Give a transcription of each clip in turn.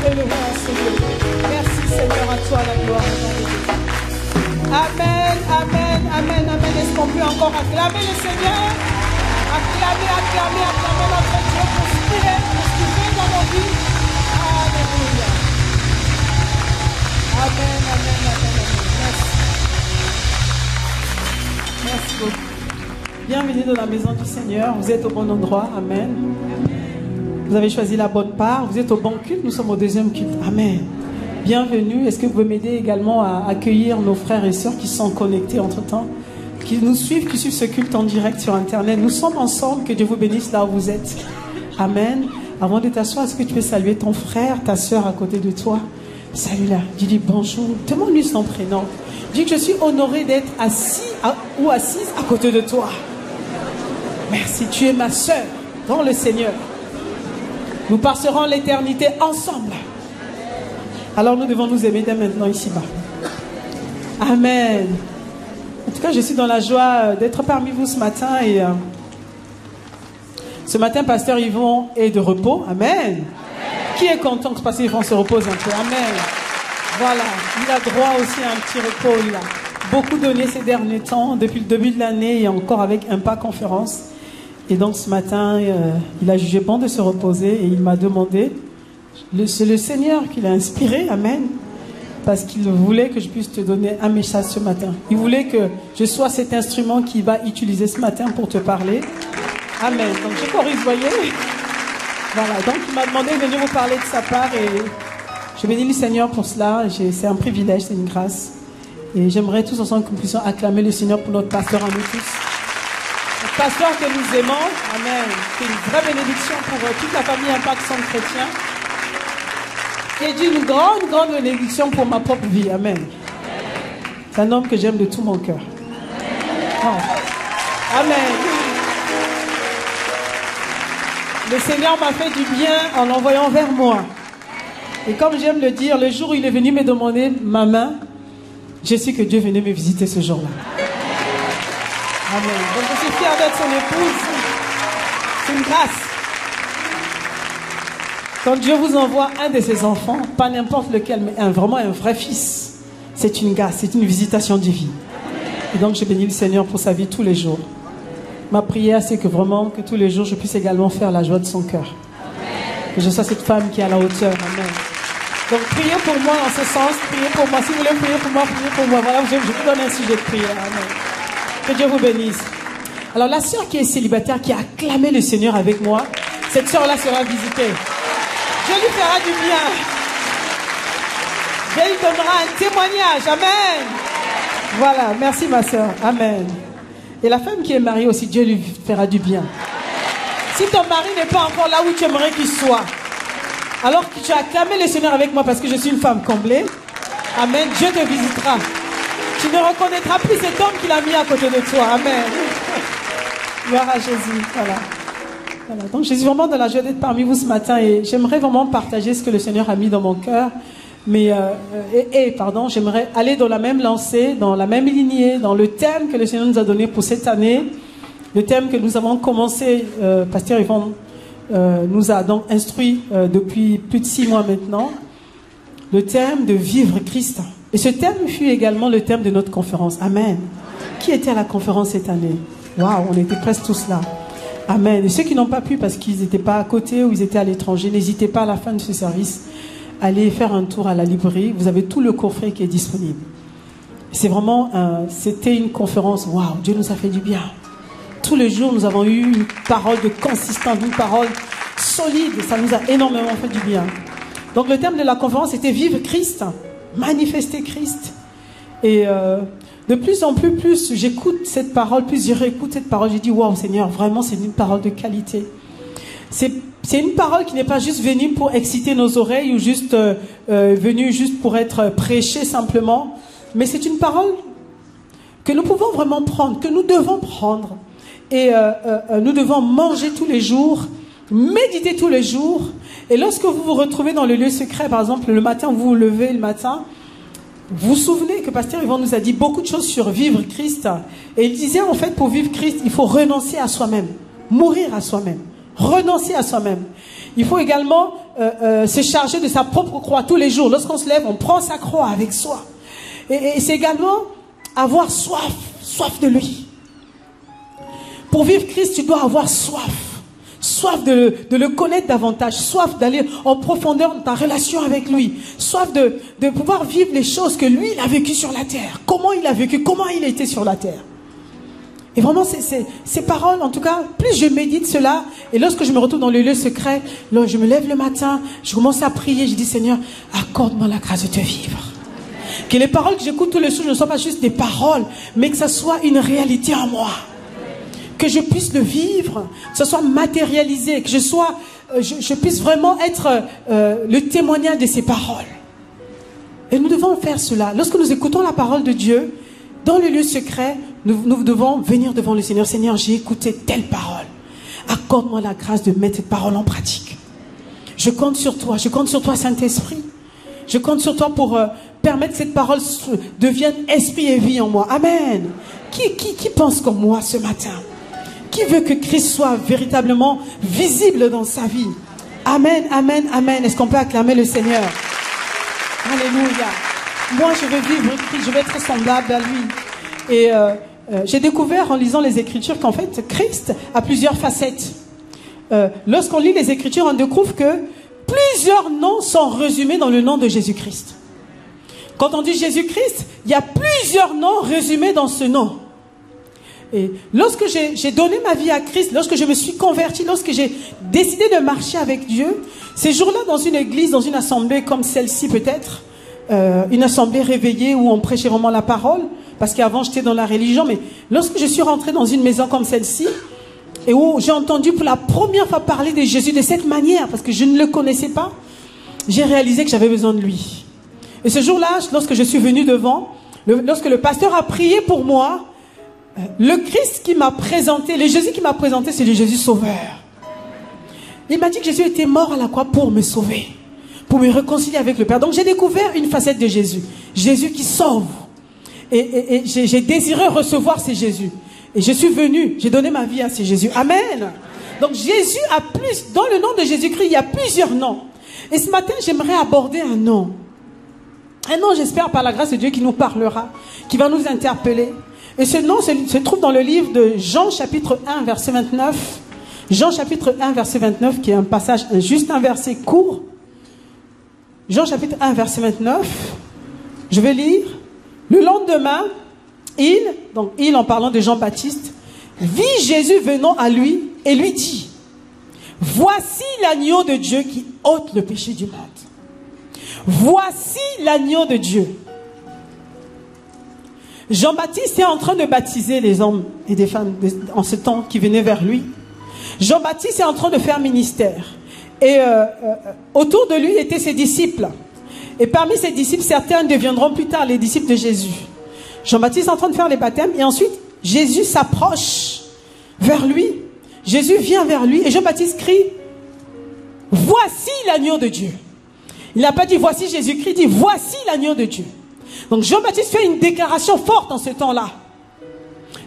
élevé en ce lieu. Merci Seigneur, à toi la gloire. Amen, amen, amen, amen. Est-ce qu'on peut encore acclamer le Seigneur? Acclamer, acclamer, acclamer notre Dieu pour ce qu'il est, pour ce qu'il fait dans nos vies. Alléluia. Amen, amen, amen, amen. Merci. Merci beaucoup. Bienvenue dans la maison du Seigneur. Vous êtes au bon endroit. Amen. Vous avez choisi la bonne part. Vous êtes au bon culte. Nous sommes au deuxième culte. Amen. Bienvenue. Est-ce que vous pouvez m'aider également à accueillir nos frères et sœurs qui sont connectés entre-temps, qui nous suivent, qui suivent ce culte en direct sur Internet. Nous sommes ensemble. Que Dieu vous bénisse là où vous êtes. Amen. Avant de t'asseoir, est-ce que tu peux saluer ton frère, ta sœur à côté de toi? Salut-la. Dis-lui bonjour. Demande-lui son prénom. Dis que je suis honoré d'être assis ou assise à côté de toi. Merci. Tu es ma sœur dans le Seigneur. Nous passerons l'éternité ensemble. Alors nous devons nous aimer dès maintenant ici-bas. Amen. En tout cas, je suis dans la joie d'être parmi vous ce matin. Et ce matin, Pasteur Yvon est de repos. Amen. Amen. Qui est content que Pasteur Yvon se repose un peu? Amen. Voilà. Il a droit aussi à un petit repos. Il a beaucoup donné ces derniers temps, depuis le début de l'année et encore avec Impact Conférence. Et donc ce matin, il a jugé bon de se reposer et il m'a demandé... C'est le Seigneur qui l'a inspiré, amen, parce qu'il voulait que je puisse te donner un message ce matin. Il voulait que je sois cet instrument qu'il va utiliser ce matin pour te parler. Amen. Donc je corrige, voyez. Voilà, donc il m'a demandé de venir vous parler de sa part et je bénis le Seigneur pour cela. C'est un privilège, c'est une grâce. Et j'aimerais tous ensemble que nous puissions acclamer le Seigneur pour notre pasteur à nous tous. Notre pasteur que nous aimons, amen. C'est une vraie bénédiction pour toute la famille Impact Centre Chrétien. Qui est d'une grande, grande bénédiction pour ma propre vie. Amen. C'est un homme que j'aime de tout mon cœur. Oh. Amen. Le Seigneur m'a fait du bien en l'envoyant vers moi. Et comme j'aime le dire, le jour où il est venu me demander ma main, je sais que Dieu venait me visiter ce jour-là. Amen. Donc je suis fier d'être son épouse. C'est une grâce. Quand Dieu vous envoie un de ses enfants, pas n'importe lequel, mais vraiment un vrai fils, c'est une grâce, c'est une visitation divine. Et donc je bénis le Seigneur pour sa vie tous les jours. Ma prière, c'est que vraiment, que tous les jours, je puisse également faire la joie de son cœur. Que je sois cette femme qui est à la hauteur. Amen. Donc priez pour moi en ce sens, priez pour moi. Si vous voulez prier pour moi, priez pour moi. Voilà, je vous donne un sujet de prière. Amen. Que Dieu vous bénisse. Alors la sœur qui est célibataire, qui a acclamé le Seigneur avec moi, cette sœur-là sera visitée. Dieu lui fera du bien. Dieu lui donnera un témoignage. Amen. Voilà, merci ma soeur. Amen. Et la femme qui est mariée aussi, Dieu lui fera du bien. Si ton mari n'est pas encore là où tu aimerais qu'il soit, alors que tu as acclamé le Seigneur avec moi parce que je suis une femme comblée, amen, Dieu te visitera. Tu ne reconnaîtras plus cet homme qu'il a mis à côté de toi. Amen. Gloire à Jésus. Voilà. Voilà, donc je suis vraiment dans la joie d'être parmi vous ce matin et j'aimerais vraiment partager ce que le Seigneur a mis dans mon cœur. Mais j'aimerais aller dans la même lancée, dans la même lignée, dans le thème que le Seigneur nous a donné pour cette année. Le thème que nous avons commencé, Pasteur Yvon nous a donc instruit depuis plus de 6 mois maintenant. Le thème de vivre Christ. Et ce thème fut également le thème de notre conférence. Amen. Qui était à la conférence cette année? Waouh, on était presque tous là. Amen. Et ceux qui n'ont pas pu parce qu'ils n'étaient pas à côté ou ils étaient à l'étranger, n'hésitez pas à la fin de ce service, allez faire un tour à la librairie. Vous avez tout le coffret qui est disponible. C'est vraiment, c'était une conférence. Waouh, Dieu nous a fait du bien. Tous les jours, nous avons eu une parole de consistance, une parole solide. Ça nous a énormément fait du bien. Donc le thème de la conférence était vivre Christ, manifester Christ. Et de plus en plus j'écoute cette parole, plus je réécoute cette parole, j'ai dit waouh Seigneur, vraiment c'est une parole de qualité. C'est une parole qui n'est pas juste venue pour exciter nos oreilles ou juste venue juste pour être prêchée simplement, mais c'est une parole que nous pouvons vraiment prendre, que nous devons prendre. Et nous devons manger tous les jours, méditer tous les jours. Et lorsque vous vous retrouvez dans le lieu secret, par exemple le matin, vous vous levez le matin, vous vous souvenez que Pasteur Yvon nous a dit beaucoup de choses sur vivre Christ. Et il disait en fait pour vivre Christ, il faut renoncer à soi-même, mourir à soi-même, renoncer à soi-même. Il faut également se charger de sa propre croix tous les jours. Lorsqu'on se lève, on prend sa croix avec soi. Et c'est également avoir soif de lui. Pour vivre Christ, tu dois avoir soif de le connaître davantage, soif d'aller en profondeur dans ta relation avec lui, soif de pouvoir vivre les choses que lui, il a vécues sur la terre. Comment il a vécu, comment il était sur la terre. Et vraiment, ces paroles, en tout cas, plus je médite cela, et lorsque je me retrouve dans le lieu secret, là, je me lève le matin, je commence à prier, je dis, Seigneur, accorde-moi la grâce de te vivre. Que les paroles que j'écoute tous les jours ne soient pas juste des paroles, mais que ça soit une réalité en moi. Que je puisse le vivre, que ce soit matérialisé, que je puisse vraiment être le témoignage de ces paroles. Et nous devons faire cela. Lorsque nous écoutons la parole de Dieu, dans le lieu secret, nous devons venir devant le Seigneur. Seigneur, j'ai écouté telle parole. Accorde-moi la grâce de mettre cette parole en pratique. Je compte sur toi, Saint-Esprit. Je compte sur toi pour permettre que cette parole devienne esprit et vie en moi. Amen. Qui pense comme moi ce matin? Qui veut que Christ soit véritablement visible dans sa vie? Amen, amen, amen. Est-ce qu'on peut acclamer le Seigneur? Alléluia. Moi, je veux vivre Christ, je veux être semblable à lui. Et j'ai découvert en lisant les Écritures qu'en fait, Christ a plusieurs facettes. Lorsqu'on lit les Écritures, on découvre que plusieurs noms sont résumés dans le nom de Jésus-Christ. Quand on dit Jésus-Christ, il y a plusieurs noms résumés dans ce nom. Et lorsque j'ai donné ma vie à Christ, lorsque je me suis converti, lorsque j'ai décidé de marcher avec Dieu, ces jours-là dans une église, dans une assemblée comme celle-ci peut-être, une assemblée réveillée où on prêchait vraiment la parole, parce qu'avant j'étais dans la religion, mais lorsque je suis rentré dans une maison comme celle-ci, et où j'ai entendu pour la première fois parler de Jésus de cette manière, parce que je ne le connaissais pas, j'ai réalisé que j'avais besoin de lui. Et ce jour-là, lorsque je suis venu devant, lorsque le pasteur a prié pour moi, le Christ qui m'a présenté, le Jésus qui m'a présenté, c'est le Jésus sauveur. Il m'a dit que Jésus était mort à la croix pour me sauver, pour me réconcilier avec le Père. Donc j'ai découvert une facette de Jésus, Jésus qui sauve. Et j'ai désiré recevoir ce Jésus. Et je suis venu, j'ai donné ma vie à ce Jésus. Amen. Donc Jésus a plus, dans le nom de Jésus-Christ, il y a plusieurs noms. Et ce matin, j'aimerais aborder un nom. Un nom, j'espère, par la grâce de Dieu, qui nous parlera, qui va nous interpeller. Et ce nom se trouve dans le livre de Jean chapitre 1 verset 29. Jean chapitre 1 verset 29 qui est un passage, juste un verset court. Jean chapitre 1 verset 29. Je vais lire. Le lendemain, il en parlant de Jean-Baptiste, vit Jésus venant à lui et lui dit, voici l'agneau de Dieu qui ôte le péché du monde. Voici l'agneau de Dieu. Jean-Baptiste est en train de baptiser les hommes et des femmes en ce temps qui venaient vers lui. Jean-Baptiste est en train de faire ministère. Et autour de lui étaient ses disciples. Et parmi ses disciples, certains deviendront plus tard les disciples de Jésus. Jean-Baptiste est en train de faire les baptêmes. Et ensuite, Jésus s'approche vers lui. Jésus vient vers lui. Et Jean-Baptiste crie, voici l'agneau de Dieu. Il n'a pas dit voici Jésus-Christ, il dit voici l'agneau de Dieu. Donc Jean-Baptiste fait une déclaration forte en ce temps-là.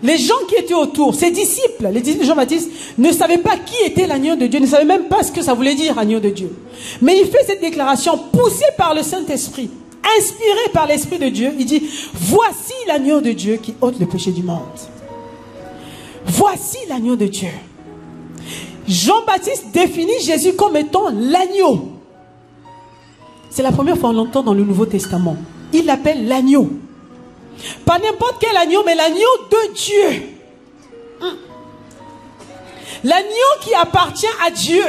Les gens qui étaient autour, ses disciples, les disciples de Jean-Baptiste, ne savaient pas qui était l'agneau de Dieu, ne savaient même pas ce que ça voulait dire, agneau de Dieu. Mais il fait cette déclaration poussée par le Saint-Esprit, inspiré par l'Esprit de Dieu. Il dit, voici l'agneau de Dieu qui ôte le péché du monde. Voici l'agneau de Dieu. Jean-Baptiste définit Jésus comme étant l'agneau. C'est la première fois qu'on l'entend dans le Nouveau Testament. Il l'appelle l'agneau. Pas n'importe quel agneau, mais l'agneau de Dieu. L'agneau qui appartient à Dieu.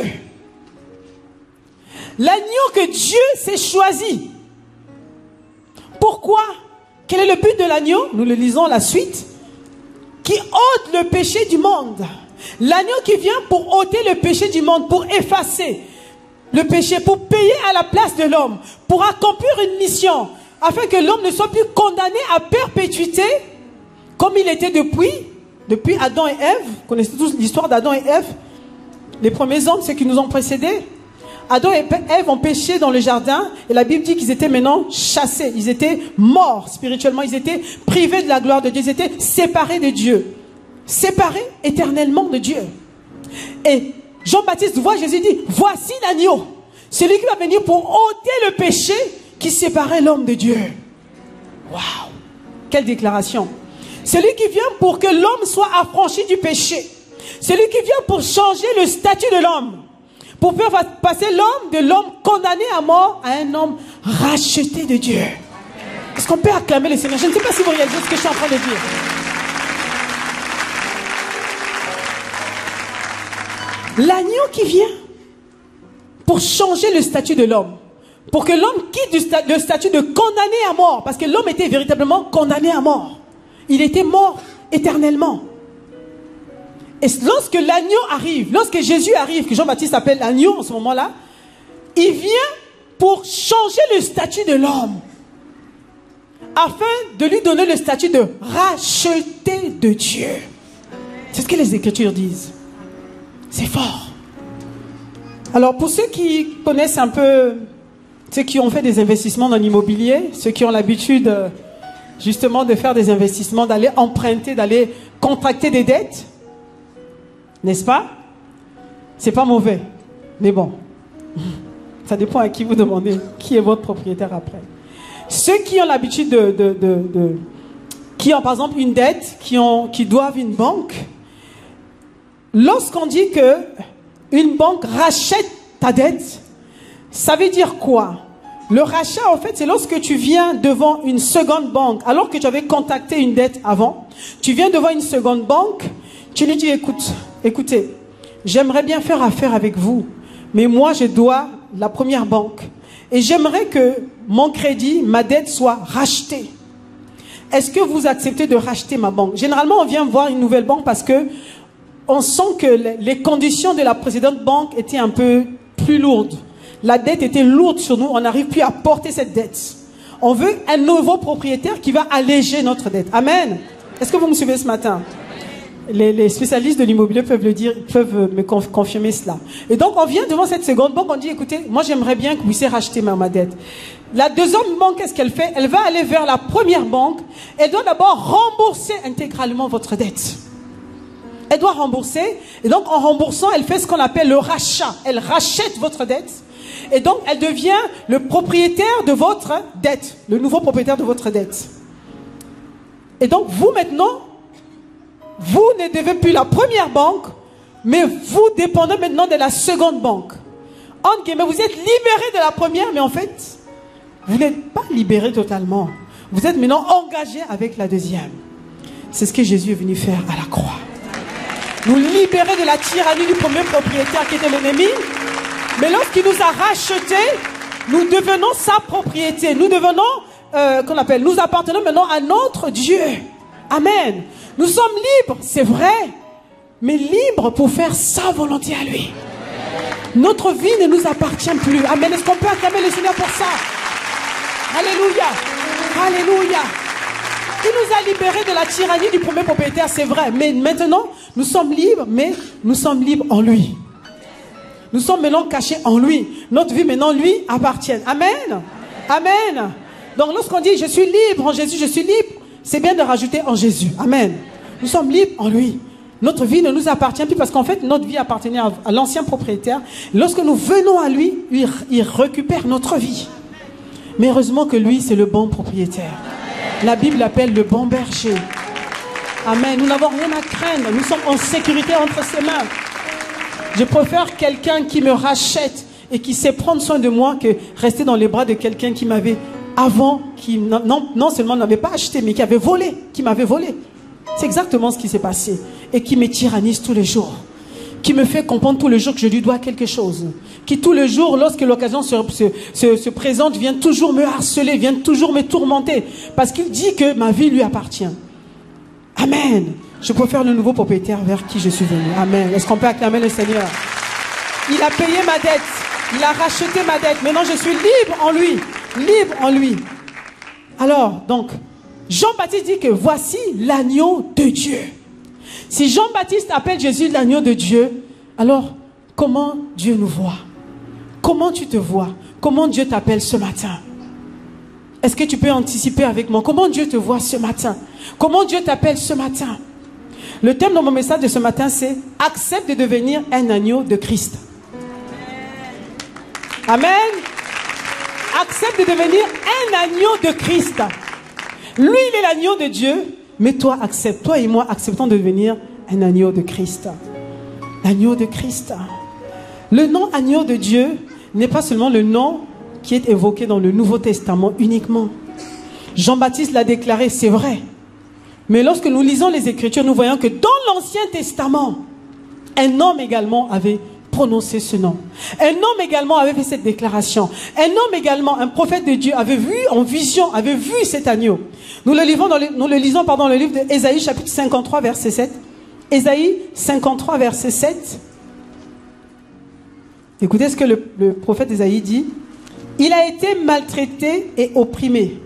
L'agneau que Dieu s'est choisi. Pourquoi? Quel est le but de l'agneau? Nous le lisons la suite. Qui ôte le péché du monde. L'agneau qui vient pour ôter le péché du monde, pour effacer le péché, pour payer à la place de l'homme, pour accomplir une mission, afin que l'homme ne soit plus condamné à perpétuité, comme il était depuis Adam et Ève. Vous connaissez tous l'histoire d'Adam et Ève. Les premiers hommes, ceux qui nous ont précédés. Adam et Ève ont péché dans le jardin, et la Bible dit qu'ils étaient maintenant chassés. Ils étaient morts spirituellement, ils étaient privés de la gloire de Dieu, ils étaient séparés de Dieu. Séparés éternellement de Dieu. Et Jean-Baptiste voit Jésus dit, voici l'agneau. Celui qui va venir pour ôter le péché qui séparait l'homme de Dieu. Waouh! Quelle déclaration! Celui qui vient pour que l'homme soit affranchi du péché. Celui qui vient pour changer le statut de l'homme. Pour faire passer l'homme de l'homme condamné à mort à un homme racheté de Dieu. Est-ce qu'on peut acclamer le Seigneur? Je ne sais pas si vous réalisez ce que je suis en train de dire. L'agneau qui vient pour changer le statut de l'homme. Pour que l'homme quitte le statut de condamné à mort. Parce que l'homme était véritablement condamné à mort. Il était mort éternellement. Et lorsque l'agneau arrive, lorsque Jésus arrive, que Jean-Baptiste appelle l'agneau en ce moment-là, il vient pour changer le statut de l'homme. Afin de lui donner le statut de racheté de Dieu. C'est ce que les Écritures disent. C'est fort. Alors pour ceux qui connaissent un peu, ceux qui ont fait des investissements dans l'immobilier, ceux qui ont l'habitude justement de faire des investissements, d'aller emprunter, d'aller contracter des dettes, n'est-ce pas? C'est pas mauvais. Mais bon, ça dépend à qui vous demandez. Qui est votre propriétaire après? Ceux qui ont l'habitude qui ont par exemple une dette, qui doivent une banque, lorsqu'on dit que une banque rachète ta dette, ça veut dire quoi? Le rachat, en fait, c'est lorsque tu viens devant une seconde banque, alors que tu avais contacté une dette avant, tu viens devant une seconde banque, tu lui dis, écoutez, j'aimerais bien faire affaire avec vous, mais moi, je dois la première banque. Et j'aimerais que mon crédit, ma dette soit rachetée. Est-ce que vous acceptez de racheter ma banque? Généralement, on vient voir une nouvelle banque parce que on sent que les conditions de la précédente banque étaient un peu plus lourdes. La dette était lourde sur nous, on n'arrive plus à porter cette dette. On veut un nouveau propriétaire qui va alléger notre dette. Amen. Est-ce que vous me suivez ce matin? Les spécialistes de l'immobilier peuvent le dire, peuvent me confirmer cela. Et donc on vient devant cette seconde banque, on dit, écoutez, moi j'aimerais bien que vous puissiez racheter ma dette. La deuxième banque, qu'est-ce qu'elle fait? Elle va aller vers la première banque. Elle doit d'abord rembourser intégralement votre dette. Elle doit rembourser. Et donc en remboursant, elle fait ce qu'on appelle le rachat. Elle rachète votre dette. Et donc elle devient le propriétaire de votre dette. Le nouveau propriétaire de votre dette. Et donc vous maintenant, vous ne devez plus la première banque, mais vous dépendez maintenant de la seconde banque. En guillemets, vous êtes libéré de la première, mais en fait, vous n'êtes pas libéré totalement. Vous êtes maintenant engagé avec la deuxième. C'est ce que Jésus est venu faire à la croix. Nous libérer de la tyrannie du premier propriétaire qui était l'ennemi. Mais lorsqu'il nous a rachetés, nous devenons sa propriété. Nous devenons, nous appartenons maintenant à notre Dieu. Amen. Nous sommes libres, c'est vrai, mais libres pour faire sa volonté à lui. Notre vie ne nous appartient plus. Amen. Est-ce qu'on peut acclamer le Seigneur pour ça? Alléluia. Alléluia. Il nous a libérés de la tyrannie du premier propriétaire, c'est vrai. Mais maintenant, nous sommes libres, mais nous sommes libres en lui. Nous sommes maintenant cachés en lui. Notre vie maintenant lui appartient. Amen. Amen. Donc lorsqu'on dit je suis libre en Jésus, je suis libre, c'est bien de rajouter en Jésus. Amen. Nous sommes libres en lui. Notre vie ne nous appartient plus parce qu'en fait notre vie appartenait à l'ancien propriétaire. Lorsque nous venons à lui, il récupère notre vie. Mais heureusement que lui c'est le bon propriétaire. La Bible l'appelle le bon berger. Amen. Nous n'avons rien à craindre. Nous sommes en sécurité entre ses mains. Je préfère quelqu'un qui me rachète et qui sait prendre soin de moi que rester dans les bras de quelqu'un qui m'avait avant, qui non seulement n'avait pas acheté, mais qui avait volé, qui m'avait volé. C'est exactement ce qui s'est passé. Et qui me tyrannise tous les jours. Qui me fait comprendre tous les jours que je lui dois quelque chose. Qui tous les jours, lorsque l'occasion se présente, vient toujours me harceler, vient toujours me tourmenter. Parce qu'il dit que ma vie lui appartient. Amen. Je préfère le nouveau propriétaire vers qui je suis venu. Amen. Est-ce qu'on peut acclamer le Seigneur? Il a payé ma dette. Il a racheté ma dette. Maintenant, je suis libre en lui. Libre en lui. Alors, donc, Jean-Baptiste dit que voici l'agneau de Dieu. Si Jean-Baptiste appelle Jésus l'agneau de Dieu, alors comment Dieu nous voit? Comment tu te vois? Comment Dieu t'appelle ce matin? Est-ce que tu peux anticiper avec moi? Comment Dieu te voit ce matin? Comment Dieu t'appelle ce matin? Le thème de mon message de ce matin, c'est « Accepte de devenir un agneau de Christ ». Amen. Accepte de devenir un agneau de Christ. Lui, il est l'agneau de Dieu, mais toi, accepte. Toi et moi, acceptons de devenir un agneau de Christ. L'agneau de Christ. Le nom agneau de Dieu n'est pas seulement le nom qui est évoqué dans le Nouveau Testament uniquement. Jean-Baptiste l'a déclaré, c'est vrai. Mais lorsque nous lisons les Écritures, nous voyons que dans l'Ancien Testament, un homme également avait prononcé ce nom. Un homme également avait fait cette déclaration. Un homme également, un prophète de Dieu, avait vu en vision, avait vu cet agneau. Nous le lisons dans le livre d'Ésaïe, chapitre 53, verset 7. Ésaïe 53, verset 7. Écoutez ce que le prophète Ésaïe dit. Il a été maltraité et opprimé.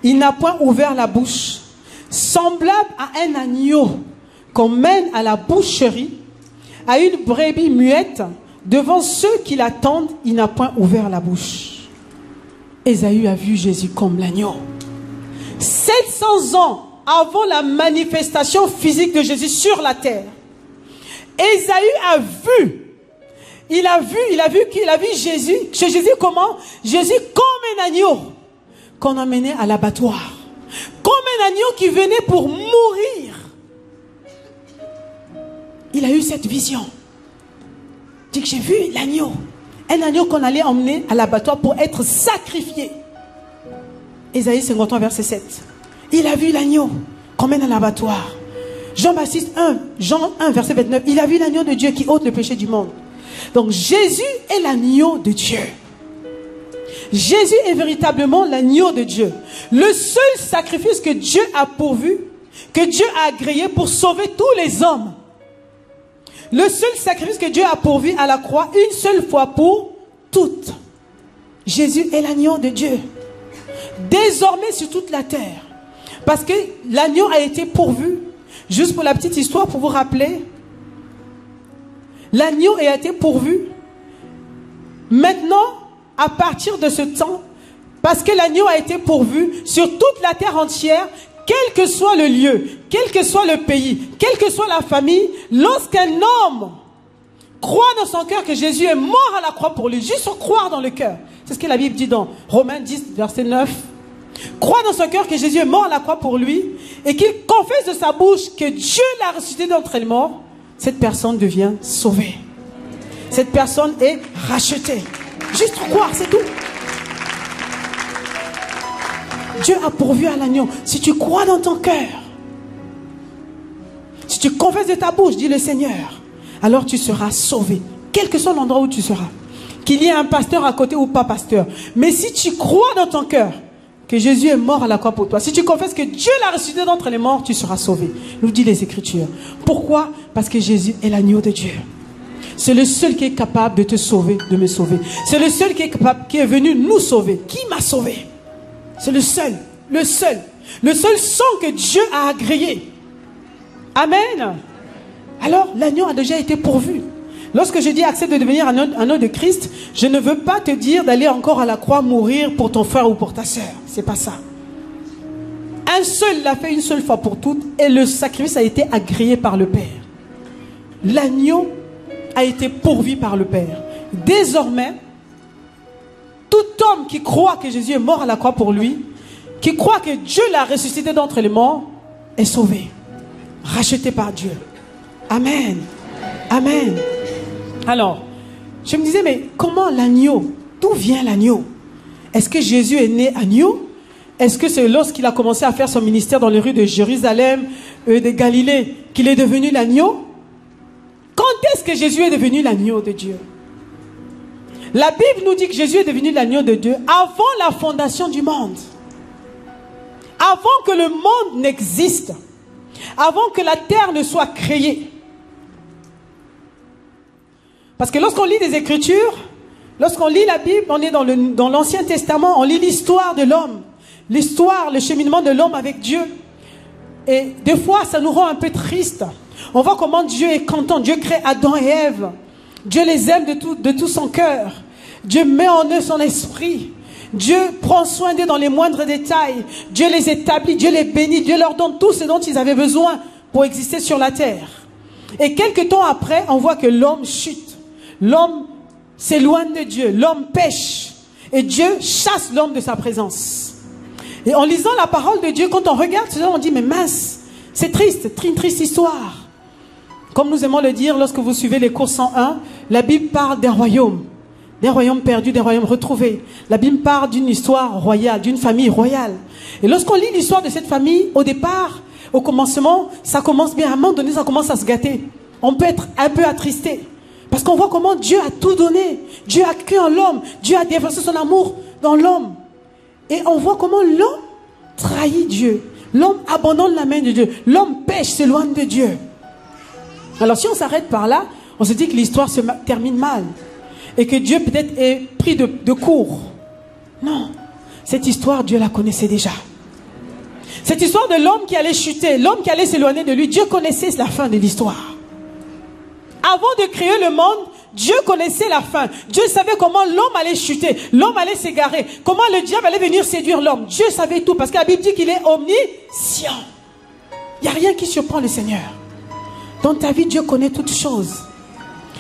Il n'a point ouvert la bouche. Semblable à un agneau qu'on mène à la boucherie, à une brebis muette, devant ceux qui l'attendent, il n'a point ouvert la bouche. Ésaïe a vu Jésus comme l'agneau. 700 ans avant la manifestation physique de Jésus sur la terre, Ésaïe a vu, il a vu Jésus, chez Jésus comment? Jésus comme un agneau qu'on emmenait à l'abattoir. Comme un agneau qui venait pour mourir. Il a eu cette vision. Il dit que j'ai vu l'agneau. Un agneau qu'on allait emmener à l'abattoir pour être sacrifié. Ésaïe 53, verset 7. Il a vu l'agneau qu'on mène à l'abattoir. Jean 1, verset 29. Il a vu l'agneau de Dieu qui ôte le péché du monde. Donc Jésus est l'agneau de Dieu. Jésus est véritablement l'agneau de Dieu. Le seul sacrifice que Dieu a pourvu, que Dieu a agréé pour sauver tous les hommes. Le seul sacrifice que Dieu a pourvu à la croix, une seule fois pour toutes. Jésus est l'agneau de Dieu. Désormais sur toute la terre. Parce que l'agneau a été pourvu. Juste pour la petite histoire, pour vous rappeler. L'agneau a été pourvu. Maintenant, à partir de ce temps, parce que l'agneau a été pourvu sur toute la terre entière, quel que soit le lieu, quel que soit le pays, quelle que soit la famille, lorsqu'un homme croit dans son cœur que Jésus est mort à la croix pour lui, juste croire dans le cœur. C'est ce que la Bible dit dans Romains 10, verset 9. Croit dans son cœur que Jésus est mort à la croix pour lui et qu'il confesse de sa bouche que Dieu l'a ressuscité d'entre les morts, cette personne devient sauvée. Cette personne est rachetée. Juste croire, c'est tout. Dieu a pourvu à l'agneau. Si tu crois dans ton cœur, si tu confesses de ta bouche, dit le Seigneur, alors tu seras sauvé. Quel que soit l'endroit où tu seras. Qu'il y ait un pasteur à côté ou pas pasteur. Mais si tu crois dans ton cœur que Jésus est mort à la croix pour toi, si tu confesses que Dieu l'a ressuscité d'entre les morts, tu seras sauvé. Nous dit les Écritures. Pourquoi? Parce que Jésus est l'agneau de Dieu. C'est le seul qui est capable de te sauver, de me sauver. C'est le seul qui est capable, qui est venu nous sauver. Qui m'a sauvé? C'est le seul, le seul. Le seul sang que Dieu a agréé. Amen. Alors, l'agneau a déjà été pourvu. Lorsque je dis accepte de devenir un agneau de Christ, je ne veux pas te dire d'aller encore à la croix mourir pour ton frère ou pour ta sœur. C'est pas ça. Un seul l'a fait une seule fois pour toutes et le sacrifice a été agréé par le Père. L'agneau a été pourvu par le Père. Désormais, tout homme qui croit que Jésus est mort à la croix pour lui, qui croit que Dieu l'a ressuscité d'entre les morts, est sauvé, racheté par Dieu. Amen. Amen. Alors, je me disais, mais comment l'agneau? D'où vient l'agneau? Est-ce que Jésus est né agneau? Est-ce que c'est lorsqu'il a commencé à faire son ministère dans les rues de Jérusalem, de Galilée, qu'il est devenu l'agneau? Quand est-ce que Jésus est devenu l'agneau de Dieu? La Bible nous dit que Jésus est devenu l'agneau de Dieu avant la fondation du monde. Avant que le monde n'existe. Avant que la terre ne soit créée. Parce que lorsqu'on lit des Écritures, lorsqu'on lit la Bible, on est dans l'Ancien Testament, on lit l'histoire de l'homme. L'histoire, le cheminement de l'homme avec Dieu. Et des fois, ça nous rend un peu triste. On voit comment Dieu est content. Dieu crée Adam et Ève. Dieu les aime de tout son cœur. Dieu met en eux son esprit. Dieu prend soin d'eux dans les moindres détails. Dieu les établit, Dieu les bénit. Dieu leur donne tout ce dont ils avaient besoin pour exister sur la terre. Et quelque temps après, on voit que l'homme chute. L'homme s'éloigne de Dieu, l'homme pêche. Et Dieu chasse l'homme de sa présence. Et en lisant la parole de Dieu, quand on regarde cela, on dit, mais mince, c'est triste, une triste histoire. Comme nous aimons le dire lorsque vous suivez les cours 101, la Bible parle des royaumes perdus, des royaumes retrouvés. La Bible parle d'une histoire royale, d'une famille royale. Et lorsqu'on lit l'histoire de cette famille, au départ, au commencement, ça commence bien. À un moment donné, ça commence à se gâter. On peut être un peu attristé. Parce qu'on voit comment Dieu a tout donné. Dieu a cru en l'homme. Dieu a déversé son amour dans l'homme. Et on voit comment l'homme trahit Dieu. L'homme abandonne la main de Dieu. L'homme pêche, s'éloigne de Dieu. Alors si on s'arrête par là, on se dit que l'histoire se termine mal. Et que Dieu peut-être est pris de court. Non. Cette histoire, Dieu la connaissait déjà. Cette histoire de l'homme qui allait chuter, l'homme qui allait s'éloigner de lui, Dieu connaissait la fin de l'histoire. Avant de créer le monde, Dieu connaissait la fin. Dieu savait comment l'homme allait chuter, l'homme allait s'égarer, comment le diable allait venir séduire l'homme. Dieu savait tout parce que la Bible dit qu'il est omniscient. Il n'y a rien qui surprend le Seigneur. Dans ta vie, Dieu connaît toutes choses.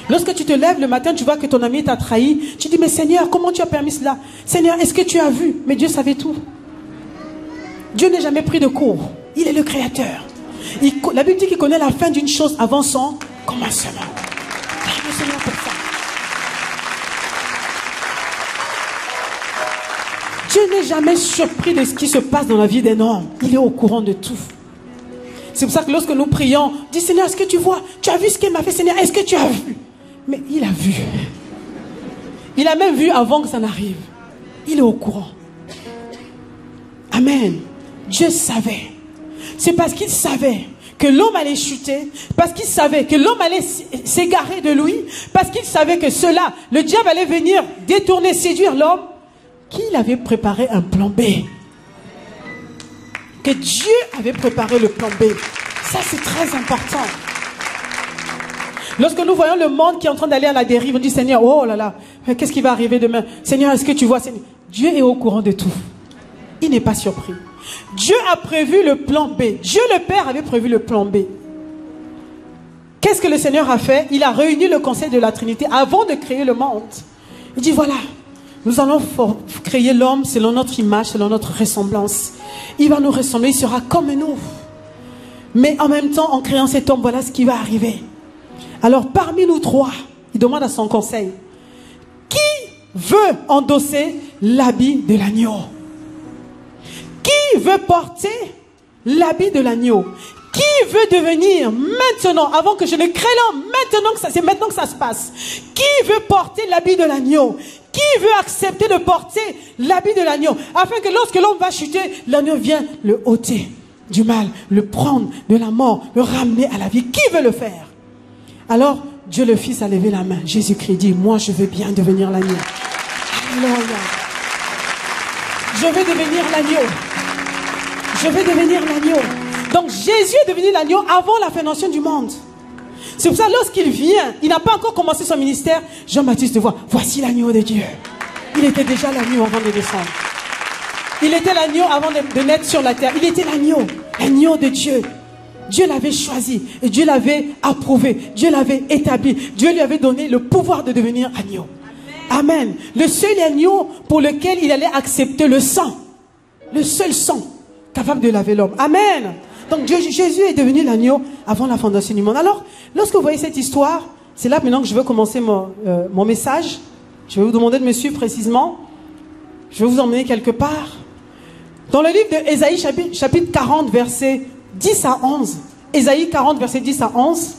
Lorsque tu te lèves le matin, tu vois que ton ami t'a trahi. Tu dis, mais Seigneur, comment tu as permis cela? Seigneur, est-ce que tu as vu? Mais Dieu savait tout. Dieu n'est jamais pris de court. Il est le Créateur. La Bible dit qu'il connaît la fin d'une chose avant son commencement. Merci le Seigneur pour ça. Dieu n'est jamais surpris de ce qui se passe dans la vie d'un homme. Il est au courant de tout. C'est pour ça que lorsque nous prions, dis Seigneur, est-ce que tu vois? Tu as vu ce qu'il m'a fait, Seigneur? Est-ce que tu as vu? Mais il a vu. Il a même vu avant que ça n'arrive. Il est au courant. Amen. Dieu savait. C'est parce qu'il savait que l'homme allait chuter, parce qu'il savait que l'homme allait s'égarer de lui, parce qu'il savait que cela, le diable allait venir détourner, séduire l'homme, qu'il avait préparé un plan B. Que Dieu avait préparé le plan B. Ça, c'est très important. Lorsque nous voyons le monde qui est en train d'aller à la dérive, on dit Seigneur, oh là là, qu'est-ce qui va arriver demain? Seigneur, est-ce que tu vois? Seigneur? Dieu est au courant de tout. Il n'est pas surpris. Dieu a prévu le plan B. Dieu le Père avait prévu le plan B. Qu'est-ce que le Seigneur a fait? Il a réuni le conseil de la Trinité avant de créer le monde. Il dit voilà, nous allons créer l'homme selon notre image, selon notre ressemblance. Il va nous ressembler, il sera comme nous. Mais en même temps, en créant cet homme, voilà ce qui va arriver. Alors parmi nous trois, il demande à son conseil, qui veut endosser l'habit de l'agneau? Qui veut porter l'habit de l'agneau? Qui veut devenir maintenant, avant que je ne crée l'homme, c'est maintenant que ça se passe. Qui veut porter l'habit de l'agneau? Qui veut accepter de porter l'habit de l'agneau? Afin que lorsque l'homme va chuter, l'agneau vient le ôter du mal, le prendre de la mort, le ramener à la vie. Qui veut le faire? Alors, Dieu le Fils a levé la main. Jésus-Christ dit, moi je veux bien devenir l'agneau. Alléluia. Je veux devenir l'agneau. Je veux devenir l'agneau. Donc Jésus est devenu l'agneau avant la fondation du monde. C'est pour ça lorsqu'il vient, il n'a pas encore commencé son ministère. Jean-Baptiste voit, voici l'agneau de Dieu. Il était déjà l'agneau avant de descendre. Il était l'agneau avant de naître sur la terre. Il était l'agneau de Dieu. Dieu l'avait choisi et Dieu l'avait approuvé. Dieu l'avait établi. Dieu lui avait donné le pouvoir de devenir agneau. Amen. Le seul agneau pour lequel il allait accepter le sang. Le seul sang capable de laver l'homme. Amen. Donc Jésus est devenu l'agneau avant la fondation du monde. Alors, lorsque vous voyez cette histoire, c'est là maintenant que je veux commencer mon message. Je vais vous demander de me suivre précisément. Je vais vous emmener quelque part. Dans le livre de Ésaïe, chapitre 40, versets 10 à 11. Ésaïe 40, versets 10 à 11.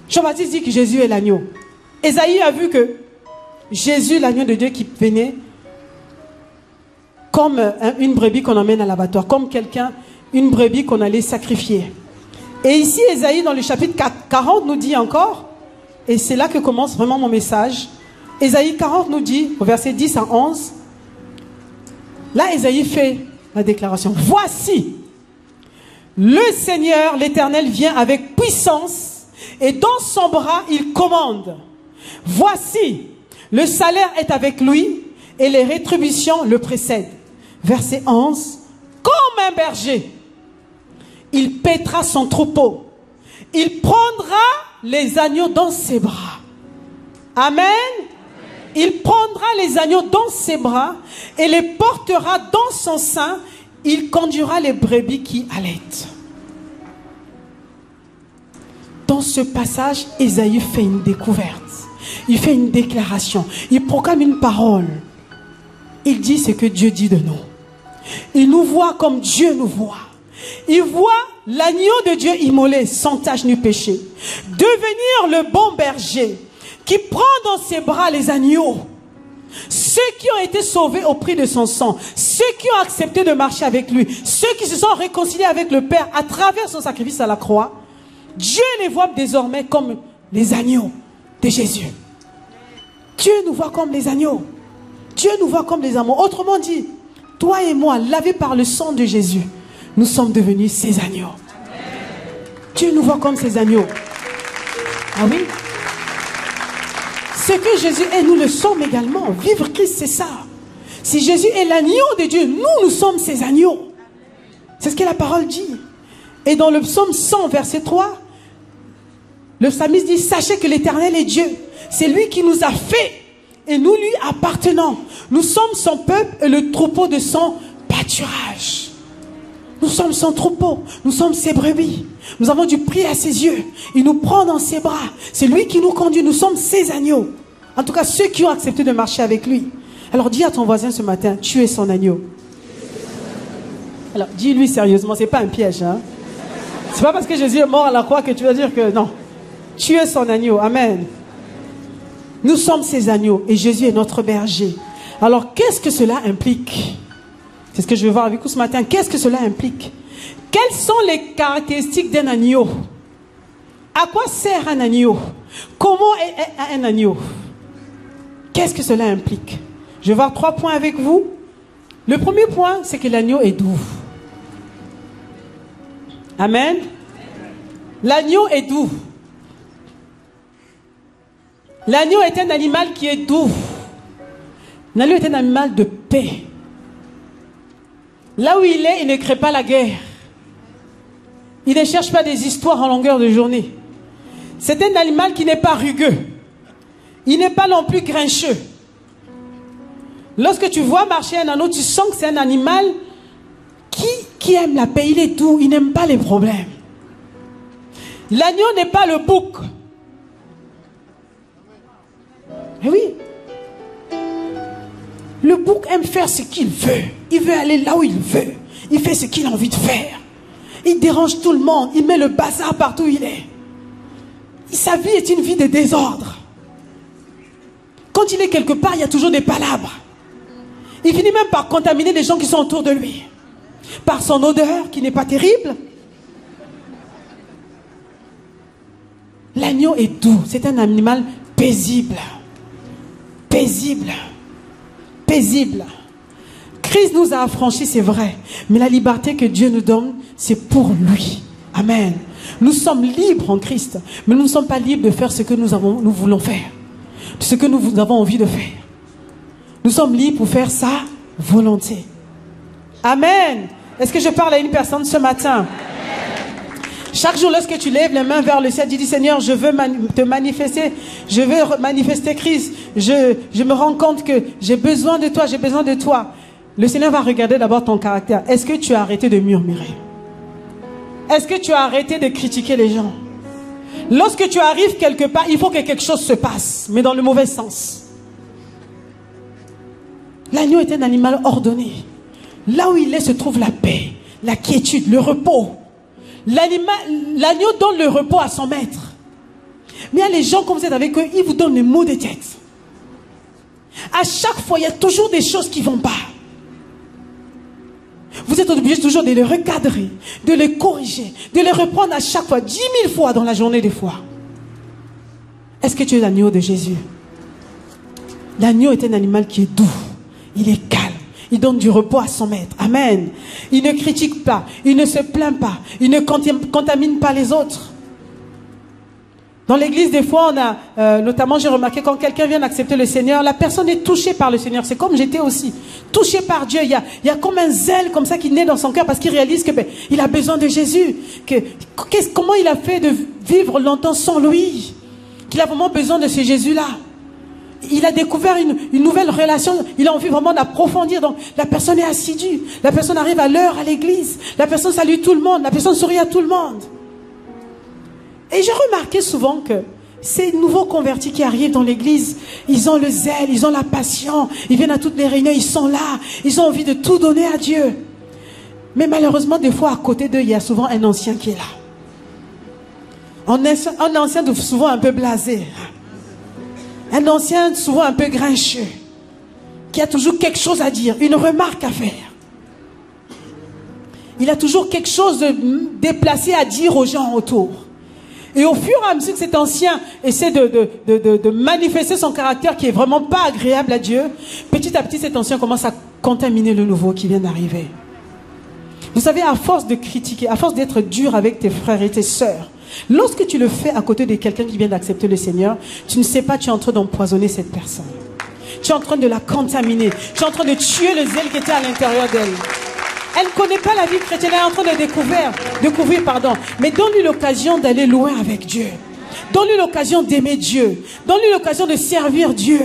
Jean-Baptiste dit que Jésus est l'agneau. Ésaïe a vu que Jésus, l'agneau de Dieu qui venait, comme une brebis qu'on emmène à l'abattoir, comme une brebis qu'on allait sacrifier. Et ici, Ésaïe, dans le chapitre 40, nous dit encore, et c'est là que commence vraiment mon message, Ésaïe 40 nous dit, au verset 10 à 11, là, Ésaïe fait la déclaration. Voici, le Seigneur, l'Éternel, vient avec puissance, et dans son bras, il commande. Voici, le salaire est avec lui, et les rétributions le précèdent. Verset 11. Comme un berger, il paîtra son troupeau. Il prendra les agneaux dans ses bras. Amen. Il prendra les agneaux dans ses bras et les portera dans son sein. Il conduira les brebis qui allaitent. Dans ce passage, Ésaïe fait une découverte. Il fait une déclaration. Il proclame une parole. Il dit ce que Dieu dit de nous. Il nous voit comme Dieu nous voit. Il voit l'agneau de Dieu immolé, sans tache ni péché. Devenir le bon berger qui prend dans ses bras les agneaux. Ceux qui ont été sauvés au prix de son sang. Ceux qui ont accepté de marcher avec lui. Ceux qui se sont réconciliés avec le Père à travers son sacrifice à la croix. Dieu les voit désormais comme les agneaux de Jésus. Dieu nous voit comme les agneaux. Dieu nous voit comme les agneaux. Autrement dit, toi et moi, lavés par le sang de Jésus, nous sommes devenus ces agneaux. Dieu nous voit comme ces agneaux. Ah oui? Ce que Jésus est, nous le sommes également. Vivre Christ, c'est ça. Si Jésus est l'agneau de Dieu, nous sommes ces agneaux. C'est ce que la parole dit. Et dans le psaume 100, verset 3, le psalmiste dit, sachez que l'Éternel est Dieu. C'est lui qui nous a fait et nous lui appartenons. Nous sommes son peuple et le troupeau de son pâturage. Nous sommes son troupeau, nous sommes ses brebis. Nous avons du prix à ses yeux. Il nous prend dans ses bras. C'est lui qui nous conduit. Nous sommes ses agneaux. En tout cas, ceux qui ont accepté de marcher avec lui. Alors dis à ton voisin ce matin, tu es son agneau. Alors dis-lui sérieusement, c'est pas un piège. Hein? C'est pas parce que Jésus est mort à la croix que tu vas dire que non. Tu es son agneau. Amen. Nous sommes ses agneaux et Jésus est notre berger. Alors qu'est-ce que cela implique? C'est ce que je vais voir avec vous ce matin. Qu'est-ce que cela implique? Quelles sont les caractéristiques d'un agneau? À quoi sert un agneau? Comment est un agneau? Qu'est-ce que cela implique? Je vais voir 3 points avec vous. Le premier point, c'est que l'agneau est doux. Amen. L'agneau est doux. L'agneau est un animal qui est doux. L'agneau est un animal de paix. Là où il est, il ne crée pas la guerre. Il ne cherche pas des histoires en longueur de journée. C'est un animal qui n'est pas rugueux. Il n'est pas non plus grincheux. Lorsque tu vois marcher un agneau, tu sens que c'est un animal qui aime la paix. Il est doux, il n'aime pas les problèmes. L'agneau n'est pas le bouc. Eh oui. Le bouc aime faire ce qu'il veut. Il veut aller là où il veut. Il fait ce qu'il a envie de faire. Il dérange tout le monde. Il met le bazar partout où il est. Sa vie est une vie de désordre. Quand il est quelque part, il y a toujours des palabres. Il finit même par contaminer les gens qui sont autour de lui. Par son odeur qui n'est pas terrible. L'agneau est doux. C'est un animal paisible. Paisible. Paisible. Christ nous a affranchis, c'est vrai. Mais la liberté que Dieu nous donne, c'est pour lui. Amen. Nous sommes libres en Christ. Mais nous ne sommes pas libres de faire ce que nous voulons faire. Ce que nous avons envie de faire. Nous sommes libres pour faire sa volonté. Amen. Est-ce que je parle à une personne ce matin? Chaque jour, lorsque tu lèves les mains vers le ciel, tu dis, Seigneur, je veux te manifester. Je veux manifester Christ. Je me rends compte que j'ai besoin de toi. J'ai besoin de toi. Le Seigneur va regarder d'abord ton caractère. Est-ce que tu as arrêté de murmurer? Est-ce que tu as arrêté de critiquer les gens? Lorsque tu arrives quelque part, il faut que quelque chose se passe, mais dans le mauvais sens. L'agneau est un animal ordonné. Là où il est se trouve la paix, la quiétude, le repos. L'agneau donne le repos à son maître. Mais il y a les gens, quand vous êtes avec eux, ils vous donnent les maux de tête. À chaque fois, il y a toujours des choses qui ne vont pas. Vous êtes obligé toujours de les recadrer, de les corriger, de les reprendre à chaque fois, 10 000 fois dans la journée des fois. Est-ce que tu es l'agneau de Jésus? L'agneau est un animal qui est doux, il est calme. Il donne du repos à son maître. Amen. Il ne critique pas. Il ne se plaint pas. Il ne contamine pas les autres. Dans l'église, des fois, on a, notamment, j'ai remarqué, quand quelqu'un vient d'accepter le Seigneur, la personne est touchée par le Seigneur. C'est comme j'étais aussi. Touchée par Dieu. Il y a comme un zèle comme ça qui naît dans son cœur parce qu'il réalise que, il a besoin de Jésus. Comment il a fait de vivre longtemps sans lui? Qu'il a vraiment besoin de ce Jésus-là. il a découvert une nouvelle relation, il a envie vraiment d'approfondir. Donc la personne est assidue, la personne arrive à l'heure à l'église, la personne salue tout le monde, la personne sourit à tout le monde. Et j'ai remarqué souvent que ces nouveaux convertis qui arrivent dans l'église, ils ont le zèle, ils ont la passion, ils viennent à toutes les réunions, ils sont là, ils ont envie de tout donner à Dieu. Mais malheureusement, des fois, à côté d'eux, il y a souvent un ancien qui est là. Un ancien souvent un peu blasé. Un ancien souvent un peu grincheux. Qui a toujours quelque chose à dire, une remarque à faire. Il a toujours quelque chose de déplacé à dire aux gens autour. Et au fur et à mesure que cet ancien essaie de manifester son caractère qui est vraiment pas agréable à Dieu, petit à petit cet ancien commence à contaminer le nouveau qui vient d'arriver. Vous savez, à force de critiquer, à force d'être dur avec tes frères et tes sœurs, lorsque tu le fais à côté de quelqu'un qui vient d'accepter le Seigneur, tu ne sais pas, tu es en train d'empoisonner cette personne. Tu es en train de la contaminer. Tu es en train de tuer le zèle qui était à l'intérieur d'elle. Elle ne connaît pas la vie chrétienne, elle est en train de découvrir. Mais donne-lui l'occasion d'aller loin avec Dieu. Donne-lui l'occasion d'aimer Dieu. Donne-lui l'occasion de servir Dieu.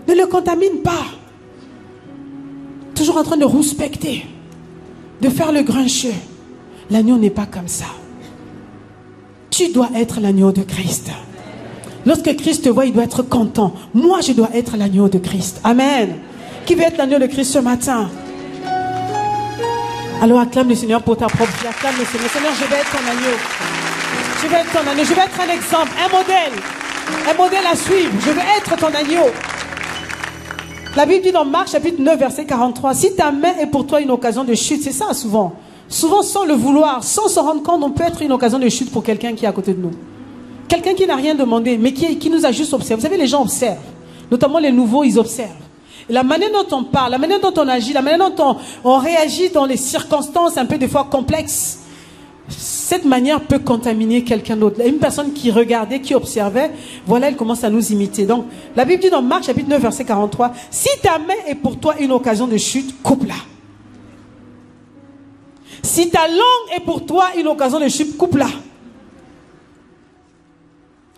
Ne le contamine pas. Toujours en train de rouspecter, de faire le grincheux. L'agneau n'est pas comme ça. Tu dois être l'agneau de Christ. Lorsque Christ te voit, il doit être content. Moi, je dois être l'agneau de Christ. Amen. Qui veut être l'agneau de Christ ce matin? Alors acclame le Seigneur pour ta propre vie. Acclame le Seigneur. Seigneur, je vais être ton agneau. Je vais être ton agneau. Je vais être un exemple, un modèle. Un modèle à suivre. Je vais être ton agneau. La Bible dit dans Marc chapitre 9 verset 43, si ta main est pour toi une occasion de chute, c'est ça souvent. Souvent sans le vouloir, sans se rendre compte, on peut être une occasion de chute pour quelqu'un qui est à côté de nous. Quelqu'un qui n'a rien demandé, mais qui nous a juste observé. Vous savez, les gens observent. Notamment les nouveaux, ils observent. Et la manière dont on parle, la manière dont on agit, la manière dont on réagit dans les circonstances un peu des fois complexes, cette manière peut contaminer quelqu'un d'autre. Une personne qui regardait, qui observait, voilà, elle commence à nous imiter. Donc, la Bible dit dans Marc chapitre 9 verset 43, si ta main est pour toi une occasion de chute, coupe-la. Si ta langue est pour toi une occasion de chute, coupe-la.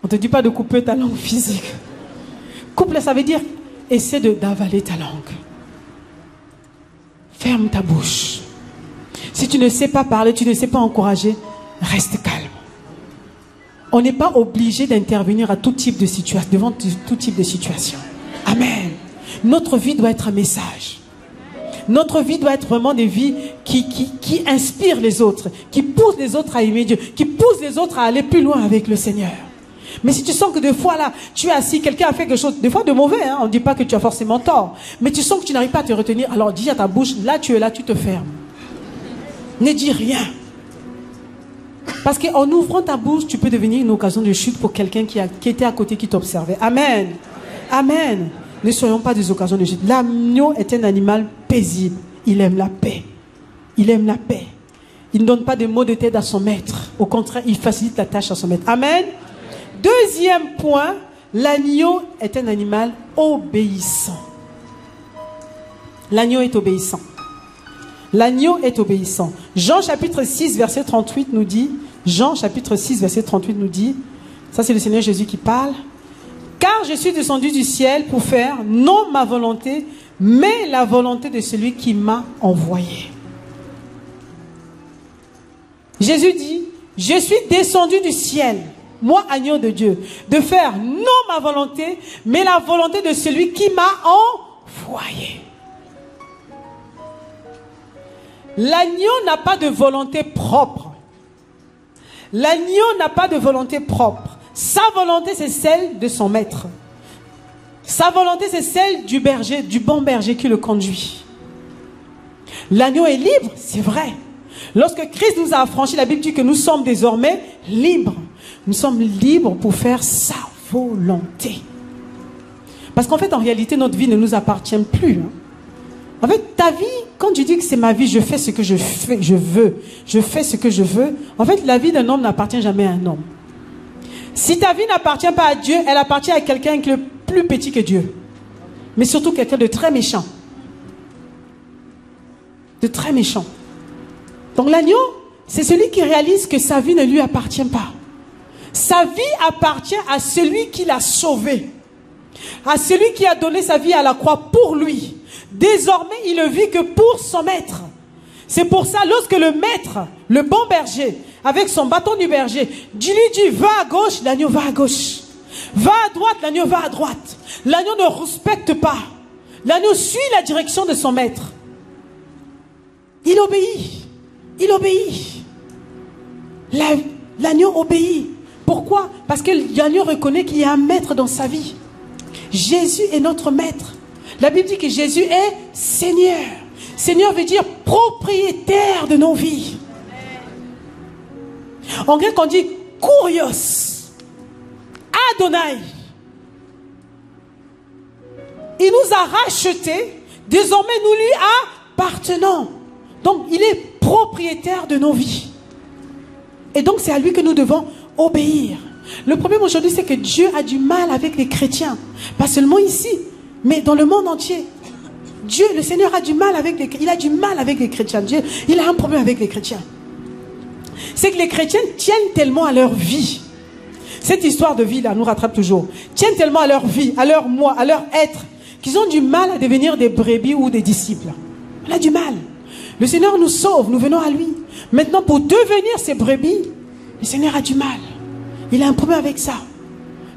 On ne te dit pas de couper ta langue physique. Coupe-la, ça veut dire essaie d'avaler ta langue. Ferme ta bouche. Si tu ne sais pas parler, tu ne sais pas encourager, reste calme. On n'est pas obligé d'intervenir à tout type de situation, devant tout type de situation. Amen. Notre vie doit être un message. Notre vie doit être vraiment des vies qui inspirent les autres, qui poussent les autres à aimer Dieu, qui poussent les autres à aller plus loin avec le Seigneur. Mais si tu sens que des fois là, tu es assis, quelqu'un a fait quelque chose, des fois de mauvais, hein, on ne dit pas que tu as forcément tort, mais tu sens que tu n'arrives pas à te retenir, alors dis à ta bouche, là tu es là, tu te fermes. Ne dis rien. Parce qu'en ouvrant ta bouche, tu peux devenir une occasion de chute pour quelqu'un qui était à côté, qui t'observait. Amen. Amen. Ne soyons pas des occasions de chute. L'agneau est un animal paisible. Il aime la paix. Il aime la paix. Il ne donne pas de mots de tête à son maître. Au contraire, il facilite la tâche à son maître. Amen. Deuxième point, l'agneau est un animal obéissant. L'agneau est obéissant. L'agneau est obéissant. Jean chapitre 6 verset 38 nous dit, Jean chapitre 6 verset 38 nous dit, ça c'est le Seigneur Jésus qui parle, car je suis descendu du ciel pour faire non ma volonté, mais la volonté de celui qui m'a envoyé. Jésus dit, je suis descendu du ciel, moi agneau de Dieu, de faire non ma volonté, mais la volonté de celui qui m'a envoyé. L'agneau n'a pas de volonté propre. L'agneau n'a pas de volonté propre. Sa volonté, c'est celle de son maître. Sa volonté, c'est celle du berger, du bon berger qui le conduit. L'agneau est libre, c'est vrai. Lorsque Christ nous a affranchis, la Bible dit que nous sommes désormais libres. Nous sommes libres pour faire sa volonté. Parce qu'en fait, en réalité, notre vie ne nous appartient plus. En fait, ta vie, quand tu dis que c'est ma vie, je fais ce que je veux, je fais ce que je veux. En fait, la vie d'un homme n'appartient jamais à un homme. Si ta vie n'appartient pas à Dieu, elle appartient à quelqu'un qui est plus petit que Dieu. Mais surtout quelqu'un de très méchant. De très méchant. Donc l'agneau, c'est celui qui réalise que sa vie ne lui appartient pas. Sa vie appartient à celui qui l'a sauvé. À celui qui a donné sa vie à la croix pour lui. Désormais, il ne vit que pour son maître. C'est pour ça, lorsque le maître, le bon berger, avec son bâton du berger, lui dit, va à gauche, l'agneau va à gauche. Va à droite, l'agneau va à droite. L'agneau ne respecte pas. L'agneau suit la direction de son maître. Il obéit. Il obéit. L'agneau obéit. Pourquoi? Parce que l'agneau reconnaît qu'il y a un maître dans sa vie. Jésus est notre maître. La Bible dit que Jésus est Seigneur. Seigneur veut dire propriétaire de nos vies. En grec, on dit Kurios, Adonai. Il nous a rachetés. Désormais, nous lui appartenons. Donc, il est propriétaire de nos vies. Et donc, c'est à lui que nous devons obéir. Le problème aujourd'hui, c'est que Dieu a du mal avec les chrétiens. Pas seulement ici, mais dans le monde entier. Dieu, le Seigneur a du mal avec les chrétiens. Il a du mal avec les chrétiens. Dieu, il a un problème avec les chrétiens. C'est que les chrétiens tiennent tellement à leur vie. Cette histoire de vie là nous rattrape toujours. Tiennent tellement à leur vie, à leur moi, à leur être, qu'ils ont du mal à devenir des brebis ou des disciples. On a du mal. Le Seigneur nous sauve, nous venons à lui. Maintenant, pour devenir ces brebis, le Seigneur a du mal. Il a un problème avec ça.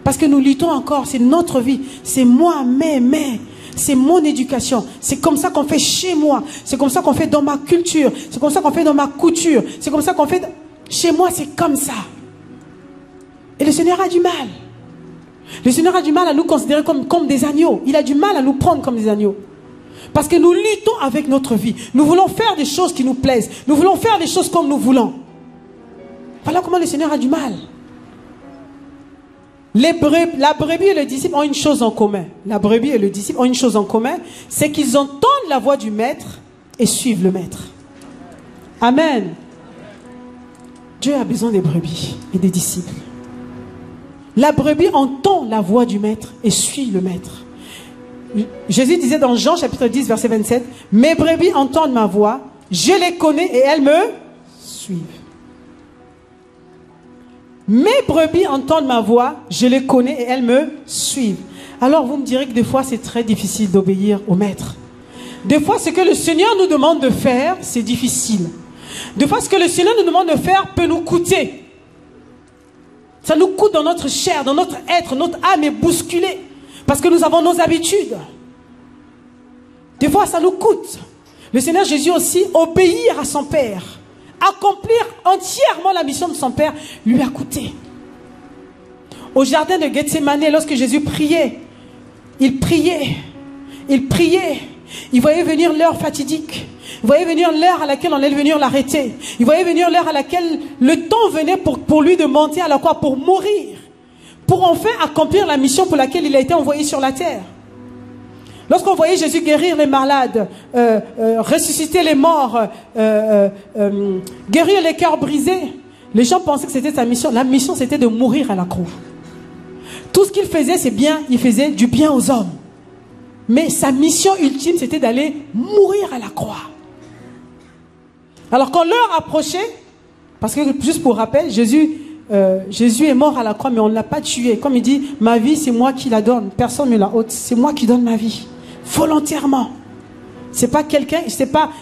Parce que nous luttons encore, c'est notre vie. C'est moi, mais. C'est mon éducation. C'est comme ça qu'on fait chez moi. C'est comme ça qu'on fait dans ma culture. C'est comme ça qu'on fait dans ma couture. C'est comme ça qu'on fait... Chez moi, c'est comme ça. Et le Seigneur a du mal. Le Seigneur a du mal à nous considérer comme des agneaux. Il a du mal à nous prendre comme des agneaux. Parce que nous luttons avec notre vie. Nous voulons faire des choses qui nous plaisent. Nous voulons faire des choses comme nous voulons. Voilà comment le Seigneur a du mal. La brebis et le disciple ont une chose en commun. La brebis et le disciple ont une chose en commun. C'est qu'ils entendent la voix du maître et suivent le maître. Amen. Dieu a besoin des brebis et des disciples. La brebis entend la voix du maître et suit le maître. Jésus disait dans Jean chapitre 10 verset 27, « Mes brebis entendent ma voix, je les connais et elles me suivent. » Mes brebis entendent ma voix, je les connais et elles me suivent. Alors vous me direz que des fois c'est très difficile d'obéir au maître. Des fois ce que le Seigneur nous demande de faire, c'est difficile. Des fois ce que le Seigneur nous demande de faire peut nous coûter. Ça nous coûte dans notre chair, dans notre être, notre âme est bousculée. Parce que nous avons nos habitudes. Des fois ça nous coûte. Le Seigneur Jésus aussi, obéir à son Père, accomplir entièrement la mission de son Père, lui a coûté. Au jardin de Gethsémane, lorsque Jésus priait, il priait, il voyait venir l'heure fatidique, il voyait venir l'heure à laquelle on allait venir l'arrêter, il voyait venir l'heure à laquelle le temps venait pour lui de monter à la croix, pour mourir, pour enfin accomplir la mission pour laquelle il a été envoyé sur la terre. Lorsqu'on voyait Jésus guérir les malades, ressusciter les morts, guérir les cœurs brisés, les gens pensaient que c'était sa mission. La mission, c'était de mourir à la croix. Tout ce qu'il faisait, c'est bien, il faisait du bien aux hommes. Mais sa mission ultime, c'était d'aller mourir à la croix. Alors quand l'heure approchait, parce que juste pour rappel, Jésus est mort à la croix, mais on ne l'a pas tué. Comme il dit, ma vie, c'est moi qui la donne. Personne ne la ôte. C'est moi qui donne ma vie. Volontairement. C'est pas quelqu'un,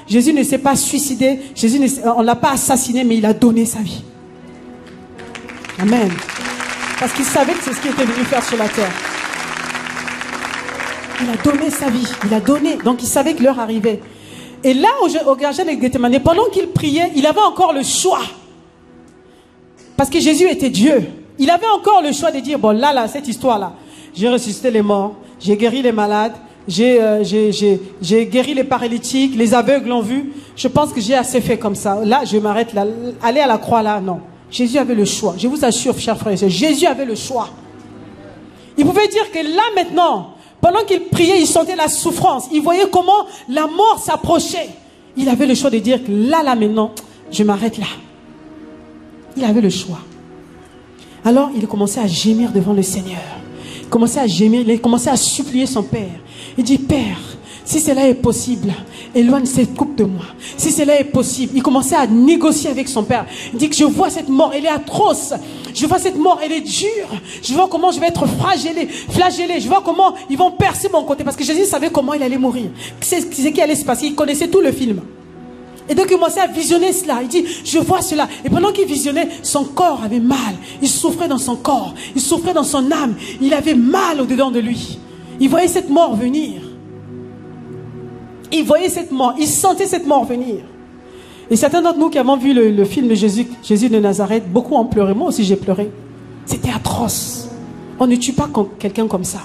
Jésus ne s'est pas suicidé. On ne l'a pas assassiné, mais il a donné sa vie. Amen. Parce qu'il savait que c'est ce qu'il était venu faire sur la terre. Il a donné sa vie. Il a donné. Donc il savait que l'heure arrivait. Et là, au jardin de Gethsémane, pendant qu'il priait, il avait encore le choix. Parce que Jésus était Dieu. Il avait encore le choix de dire, bon là, cette histoire-là, j'ai ressuscité les morts, j'ai guéri les malades, j'ai guéri les paralytiques, les aveugles l'ont vu. Je pense que j'ai assez fait comme ça. Là, je m'arrête là. Aller à la croix là, non. Jésus avait le choix. Je vous assure, chers frères et sœurs, Jésus avait le choix. Il pouvait dire que là maintenant, pendant qu'il priait, il sentait la souffrance. Il voyait comment la mort s'approchait. Il avait le choix de dire que là maintenant, je m'arrête là. Il avait le choix. Alors, il commençait à gémir devant le Seigneur. Il commençait à gémir, il commençait à supplier son Père. Il dit, Père, Si cela est possible, éloigne cette coupe de moi. Si cela est possible, il commençait à négocier avec son père. Il dit que je vois cette mort, elle est atroce. Je vois cette mort, elle est dure. Je vois comment je vais être flagellé. Je vois comment ils vont percer mon côté. Parce que Jésus savait comment il allait mourir. C'est ce qui allait se passer. Il connaissait tout le film. Et donc il commençait à visionner cela. Il dit, je vois cela. Et pendant qu'il visionnait, son corps avait mal. Il souffrait dans son corps. Il souffrait dans son âme. Il avait mal au-dedans de lui. Il voyait cette mort venir. Il voyait cette mort. Il sentait cette mort venir. Et certains d'entre nous qui avons vu le film de Jésus de Nazareth, beaucoup ont pleuré. Moi aussi j'ai pleuré. C'était atroce. On ne tue pas quelqu'un comme ça.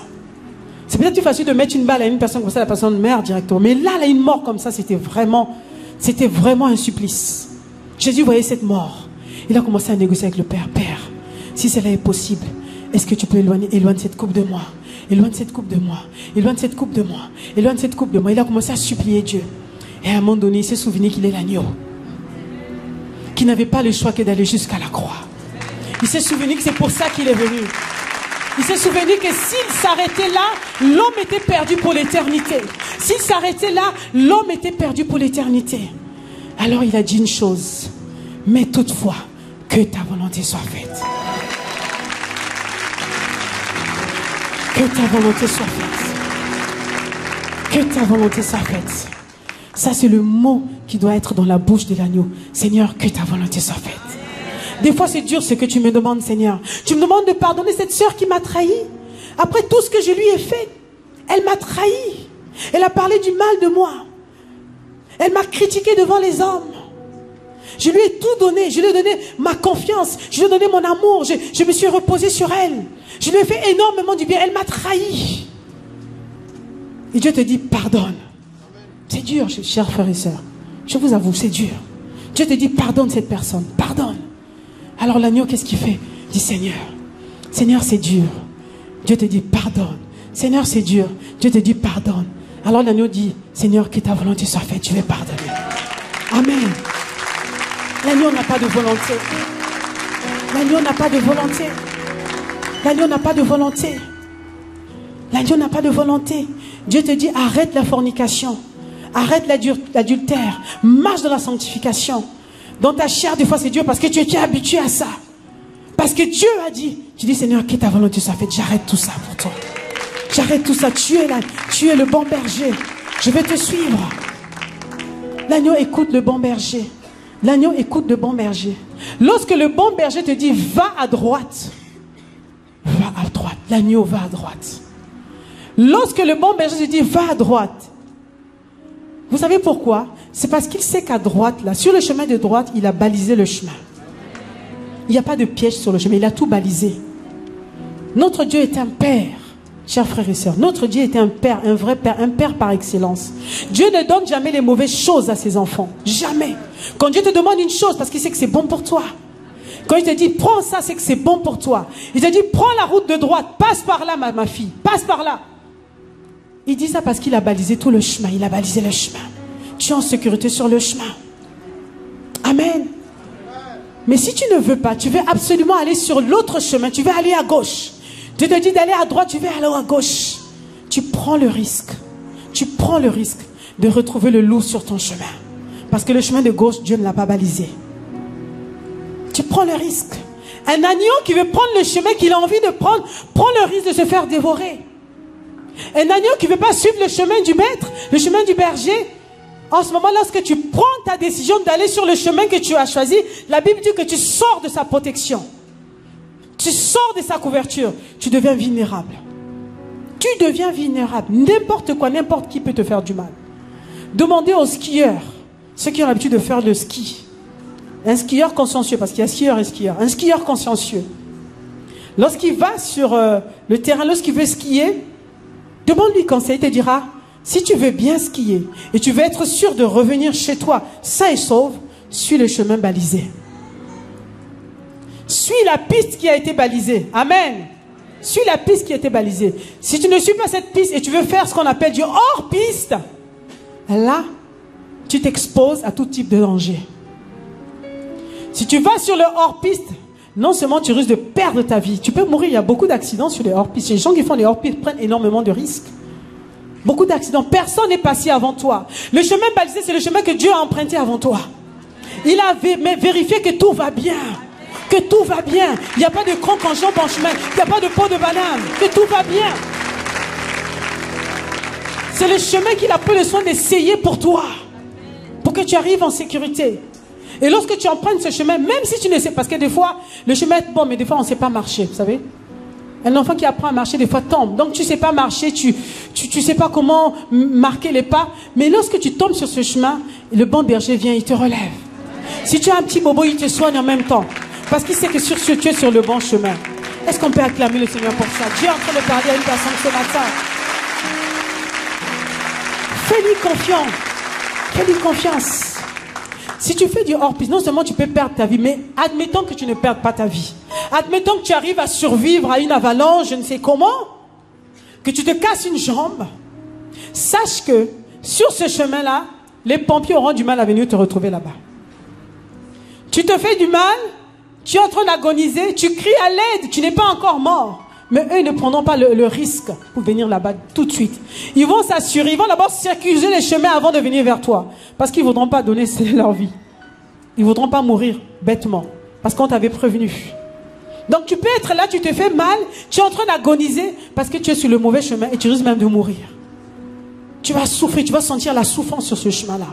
C'est peut-être plus facile de mettre une balle à une personne comme ça, la personne meurt directement. Mais là, une mort comme ça, c'était vraiment un supplice. Jésus voyait cette mort. Il a commencé à négocier avec le Père. Père, si cela est possible, est-ce que tu peux éloigner cette coupe de moi? Éloigne cette coupe de moi. Éloigne cette coupe de moi. Éloigne cette coupe de moi. Il a commencé à supplier Dieu. Et à un moment donné, il s'est souvenu qu'il est l'agneau. Qu'il n'avait pas le choix que d'aller jusqu'à la croix. Il s'est souvenu que c'est pour ça qu'il est venu. Il s'est souvenu que s'il s'arrêtait là, l'homme était perdu pour l'éternité. S'il s'arrêtait là, l'homme était perdu pour l'éternité. Alors il a dit une chose. Mais toutefois, que ta volonté soit faite. Que ta volonté soit faite. Que ta volonté soit faite. Ça, c'est le mot qui doit être dans la bouche de l'agneau. Seigneur, que ta volonté soit faite. Des fois, c'est dur ce que tu me demandes, Seigneur. Tu me demandes de pardonner cette sœur qui m'a trahi. Après tout ce que je lui ai fait, elle m'a trahi. Elle a parlé du mal de moi. Elle m'a critiqué devant les hommes. Je lui ai tout donné. Je lui ai donné ma confiance. Je lui ai donné mon amour. Je me suis reposé sur elle. Je lui ai fait énormément du bien. Elle m'a trahi. Et Dieu te dit, pardonne. C'est dur, chers frères et sœurs. Je vous avoue, c'est dur. Dieu te dit, pardonne cette personne. Pardonne. Alors l'agneau, qu'est-ce qu'il fait? Il dit, Seigneur. Seigneur, c'est dur. Dieu te dit, pardonne. Seigneur, c'est dur. Dieu te dit, pardonne. Alors l'agneau dit, Seigneur, que ta volonté soit faite. Je vais pardonner. Amen. L'agneau n'a pas de volonté. L'agneau n'a pas de volonté. L'agneau n'a pas de volonté. L'agneau n'a pas de volonté. Dieu te dit, arrête la fornication. Arrête l'adultère. Marche dans la sanctification. Dans ta chair, des fois, c'est dur parce que tu es habitué à ça. Parce que Dieu a dit, tu dis, Seigneur, que ta volonté soit faite. J'arrête tout ça pour toi. J'arrête tout ça. Tu es là. Tu es le bon berger. Je vais te suivre. L'agneau écoute le bon berger. L'agneau écoute le bon berger. Lorsque le bon berger te dit, va à droite. Va à droite. L'agneau va à droite. Lorsque le bon berger te dit, va à droite. Vous savez pourquoi? C'est parce qu'il sait qu'à droite, là, sur le chemin de droite, il a balisé le chemin. Il n'y a pas de piège sur le chemin, il a tout balisé. Notre Dieu est un Père, chers frères et sœurs. Notre Dieu est un Père, un vrai Père, un Père par excellence. Dieu ne donne jamais les mauvaises choses à ses enfants. Jamais. Quand Dieu te demande une chose, parce qu'il sait que c'est bon pour toi. Quand il te dit, prends ça, c'est que c'est bon pour toi. Il te dit, prends la route de droite, passe par là, ma fille, passe par là. Il dit ça parce qu'il a balisé tout le chemin. Il a balisé le chemin. Tu es en sécurité sur le chemin. Amen. Mais si tu ne veux pas, tu veux absolument aller sur l'autre chemin. Tu veux aller à gauche. Dieu te dit d'aller à droite, tu veux aller à gauche. Tu prends le risque. Tu prends le risque de retrouver le loup sur ton chemin. Parce que le chemin de gauche, Dieu ne l'a pas balisé. Tu prends le risque. Un agneau qui veut prendre le chemin qu'il a envie de prendre, prend le risque de se faire dévorer. Un agneau qui ne veut pas suivre le chemin du maître, le chemin du berger. En ce moment, lorsque tu prends ta décision d'aller sur le chemin que tu as choisi, la Bible dit que tu sors de sa protection. Tu sors de sa couverture. Tu deviens vulnérable. Tu deviens vulnérable. N'importe quoi, n'importe qui peut te faire du mal. Demandez aux skieurs, ceux qui ont l'habitude de faire le ski. Un skieur consciencieux, parce qu'il y a skieur et skieur. Un skieur consciencieux. Lorsqu'il va sur le terrain, lorsqu'il veut skier, demande-lui conseil, il te dira, si tu veux bien skier et tu veux être sûr de revenir chez toi sain et sauf, suis le chemin balisé. Suis la piste qui a été balisée. Amen. Suis la piste qui a été balisée. Si tu ne suis pas cette piste et tu veux faire ce qu'on appelle du hors-piste, là, tu t'exposes à tout type de danger. Si tu vas sur le hors-piste, non seulement tu risques de perdre ta vie, tu peux mourir. Il y a beaucoup d'accidents sur les hors-pistes. Les gens qui font les hors-pistes prennent énormément de risques. Beaucoup d'accidents. Personne n'est passé avant toi. Le chemin balisé, c'est le chemin que Dieu a emprunté avant toi. Il a vérifié que tout va bien. Que tout va bien. Il n'y a pas de crocs en jambe en chemin. Il n'y a pas de peau de banane. Que tout va bien. C'est le chemin qu'il a pris le soin d'essayer pour toi. Pour que tu arrives en sécurité. Et lorsque tu empruntes ce chemin, même si tu ne sais pas, parce que des fois, le chemin est bon, mais des fois, on ne sait pas marcher, vous savez. Un enfant qui apprend à marcher, des fois, tombe. Donc, tu ne sais pas marcher, tu sais pas comment marquer les pas. Mais lorsque tu tombes sur ce chemin, le bon berger vient, il te relève. Si tu as un petit bobo, il te soigne en même temps. Parce qu'il sait que tu es sur le bon chemin. Est-ce qu'on peut acclamer le Seigneur pour ça? Dieu est en train de parler à une personne ce matin. Fais-lui confiance. Fais-lui confiance. Si tu fais du hors-piste, non seulement tu peux perdre ta vie, mais admettons que tu ne perdes pas ta vie. Admettons que tu arrives à survivre à une avalanche, je ne sais comment, que tu te casses une jambe. Sache que sur ce chemin-là, les pompiers auront du mal à venir te retrouver là-bas. Tu te fais du mal, tu es en train d'agoniser, tu cries à l'aide, tu n'es pas encore mort. Mais eux ne prendront pas le risque pour venir là-bas tout de suite. Ils vont s'assurer, ils vont d'abord circuler les chemins avant de venir vers toi. Parce qu'ils ne voudront pas donner leur vie. Ils ne voudront pas mourir bêtement. Parce qu'on t'avait prévenu. Donc tu peux être là, tu te fais mal, tu es en train d'agoniser parce que tu es sur le mauvais chemin et tu risques même de mourir. Tu vas souffrir, tu vas sentir la souffrance sur ce chemin-là.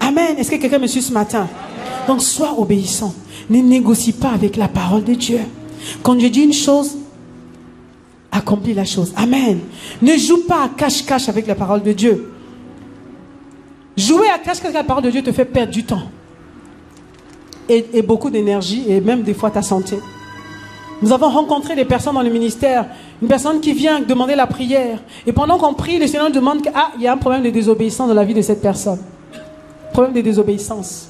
Amen. Est-ce que quelqu'un me suit ce matin? Donc sois obéissant. Ne négocie pas avec la parole de Dieu. Quand Dieu dit une chose, accomplis la chose. Amen. Ne joue pas à cache-cache avec la parole de Dieu. Jouer à cache-cache avec la parole de Dieu te fait perdre du temps. Et beaucoup d'énergie et même des fois ta santé. Nous avons rencontré des personnes dans le ministère. Une personne qui vient demander la prière. Et pendant qu'on prie, le Seigneur nous demande qu'il y a un problème de désobéissance dans la vie de cette personne. Problème de désobéissance.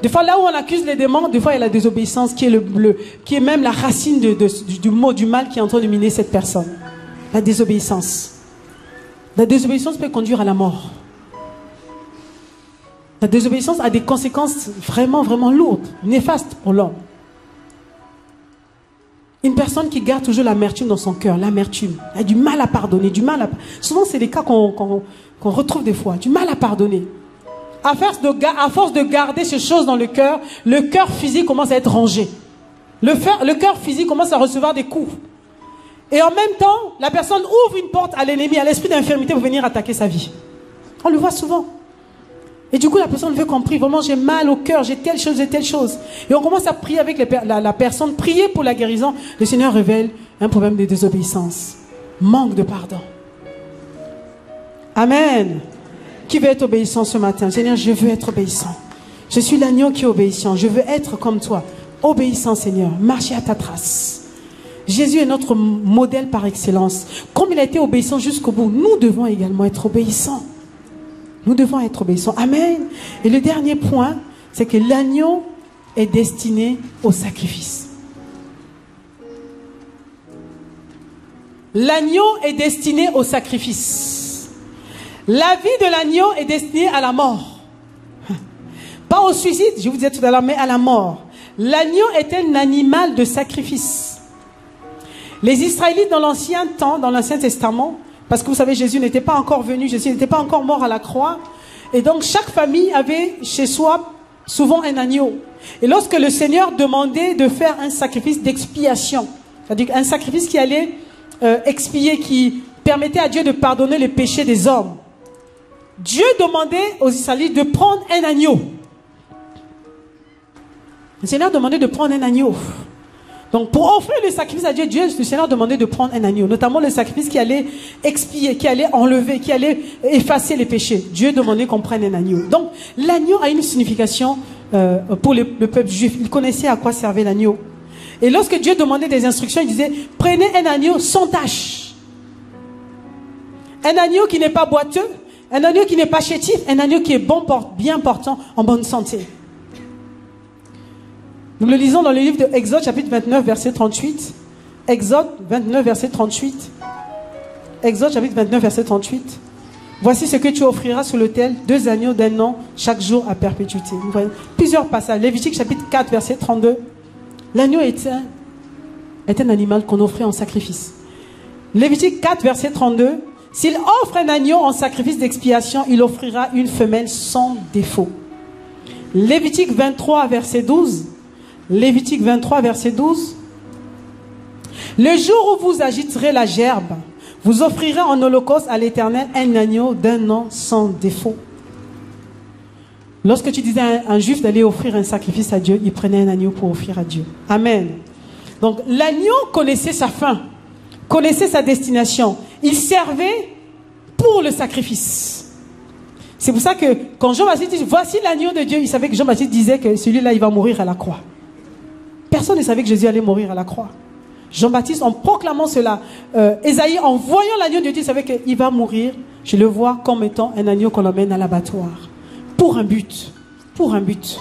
Des fois, là où on accuse les démons, des fois, il y a la désobéissance qui est même la racine du mot, du mal qui est en train de miner cette personne. La désobéissance. La désobéissance peut conduire à la mort. La désobéissance a des conséquences vraiment, vraiment lourdes, néfastes pour l'homme. Une personne qui garde toujours l'amertume dans son cœur, l'amertume, elle a du mal à pardonner, Souvent, c'est des cas qu'on retrouve des fois, du mal à pardonner. À force de garder ces choses dans le cœur physique commence à être rongé. Le cœur physique commence à recevoir des coups. Et en même temps, la personne ouvre une porte à l'ennemi, à l'esprit d'infirmité pour venir attaquer sa vie. On le voit souvent. Et du coup, la personne veut qu'on prie. Vraiment, j'ai mal au cœur, j'ai telle chose et telle chose. Et on commence à prier avec la personne, prier pour la guérison. Le Seigneur révèle un problème de désobéissance. Manque de pardon. Amen. Qui veut être obéissant ce matin? Seigneur, je veux être obéissant. Je suis l'agneau qui est obéissant. Je veux être comme toi. Obéissant, Seigneur. Marcher à ta trace. Jésus est notre modèle par excellence. Comme il a été obéissant jusqu'au bout, nous devons également être obéissants. Nous devons être obéissants. Amen. Et le dernier point, c'est que l'agneau est destiné au sacrifice. L'agneau est destiné au sacrifice. La vie de l'agneau est destinée à la mort. Pas au suicide, je vous disais tout à l'heure, mais à la mort. L'agneau est un animal de sacrifice. Les Israélites dans l'ancien temps, dans l'Ancien Testament, parce que vous savez, Jésus n'était pas encore venu, Jésus n'était pas encore mort à la croix. Et donc chaque famille avait chez soi souvent un agneau. Et lorsque le Seigneur demandait de faire un sacrifice d'expiation, c'est-à-dire un sacrifice qui allait expier, qui permettait à Dieu de pardonner les péchés des hommes, Dieu demandait aux Israélites de prendre un agneau. Le Seigneur demandait de prendre un agneau. Donc pour offrir le sacrifice à Dieu, le Seigneur demandait de prendre un agneau. Notamment le sacrifice qui allait expier, qui allait enlever, qui allait effacer les péchés. Dieu demandait qu'on prenne un agneau. Donc l'agneau a une signification pour le peuple juif. Il connaissait à quoi servait l'agneau. Et lorsque Dieu demandait des instructions, il disait, prenez un agneau sans tache. Un agneau qui n'est pas boiteux. Un agneau qui n'est pas chétif, un agneau qui est bien portant, en bonne santé. Nous le lisons dans le livre de Exode, chapitre 29, verset 38. Exode 29, verset 38. Exode, chapitre 29, verset 38. Voici ce que tu offriras sur l'autel, 2 agneaux d'un an, chaque jour à perpétuité. Nous voyons plusieurs passages. Lévitique, chapitre 4, verset 32. L'agneau est un animal qu'on offrait en sacrifice. Lévitique 4, verset 32. S'il offre un agneau en sacrifice d'expiation, il offrira une femelle sans défaut. Lévitique 23, verset 12. Lévitique 23, verset 12. Le jour où vous agiterez la gerbe, vous offrirez en holocauste à l'Éternel un agneau d'un an sans défaut. Lorsque tu disais à un juif d'aller offrir un sacrifice à Dieu, il prenait un agneau pour offrir à Dieu. Amen. Donc l'agneau connaissait sa fin, connaissait sa destination. Il servait pour le sacrifice. C'est pour ça que quand Jean-Baptiste dit « Voici l'agneau de Dieu », il savait que Jean-Baptiste disait que celui-là, il va mourir à la croix. Personne ne savait que Jésus allait mourir à la croix. Jean-Baptiste, en proclamant cela, Ésaïe, en voyant l'agneau de Dieu, il savait qu'il va mourir. Je le vois comme étant un agneau qu'on emmène à l'abattoir. Pour un but. Pour un but.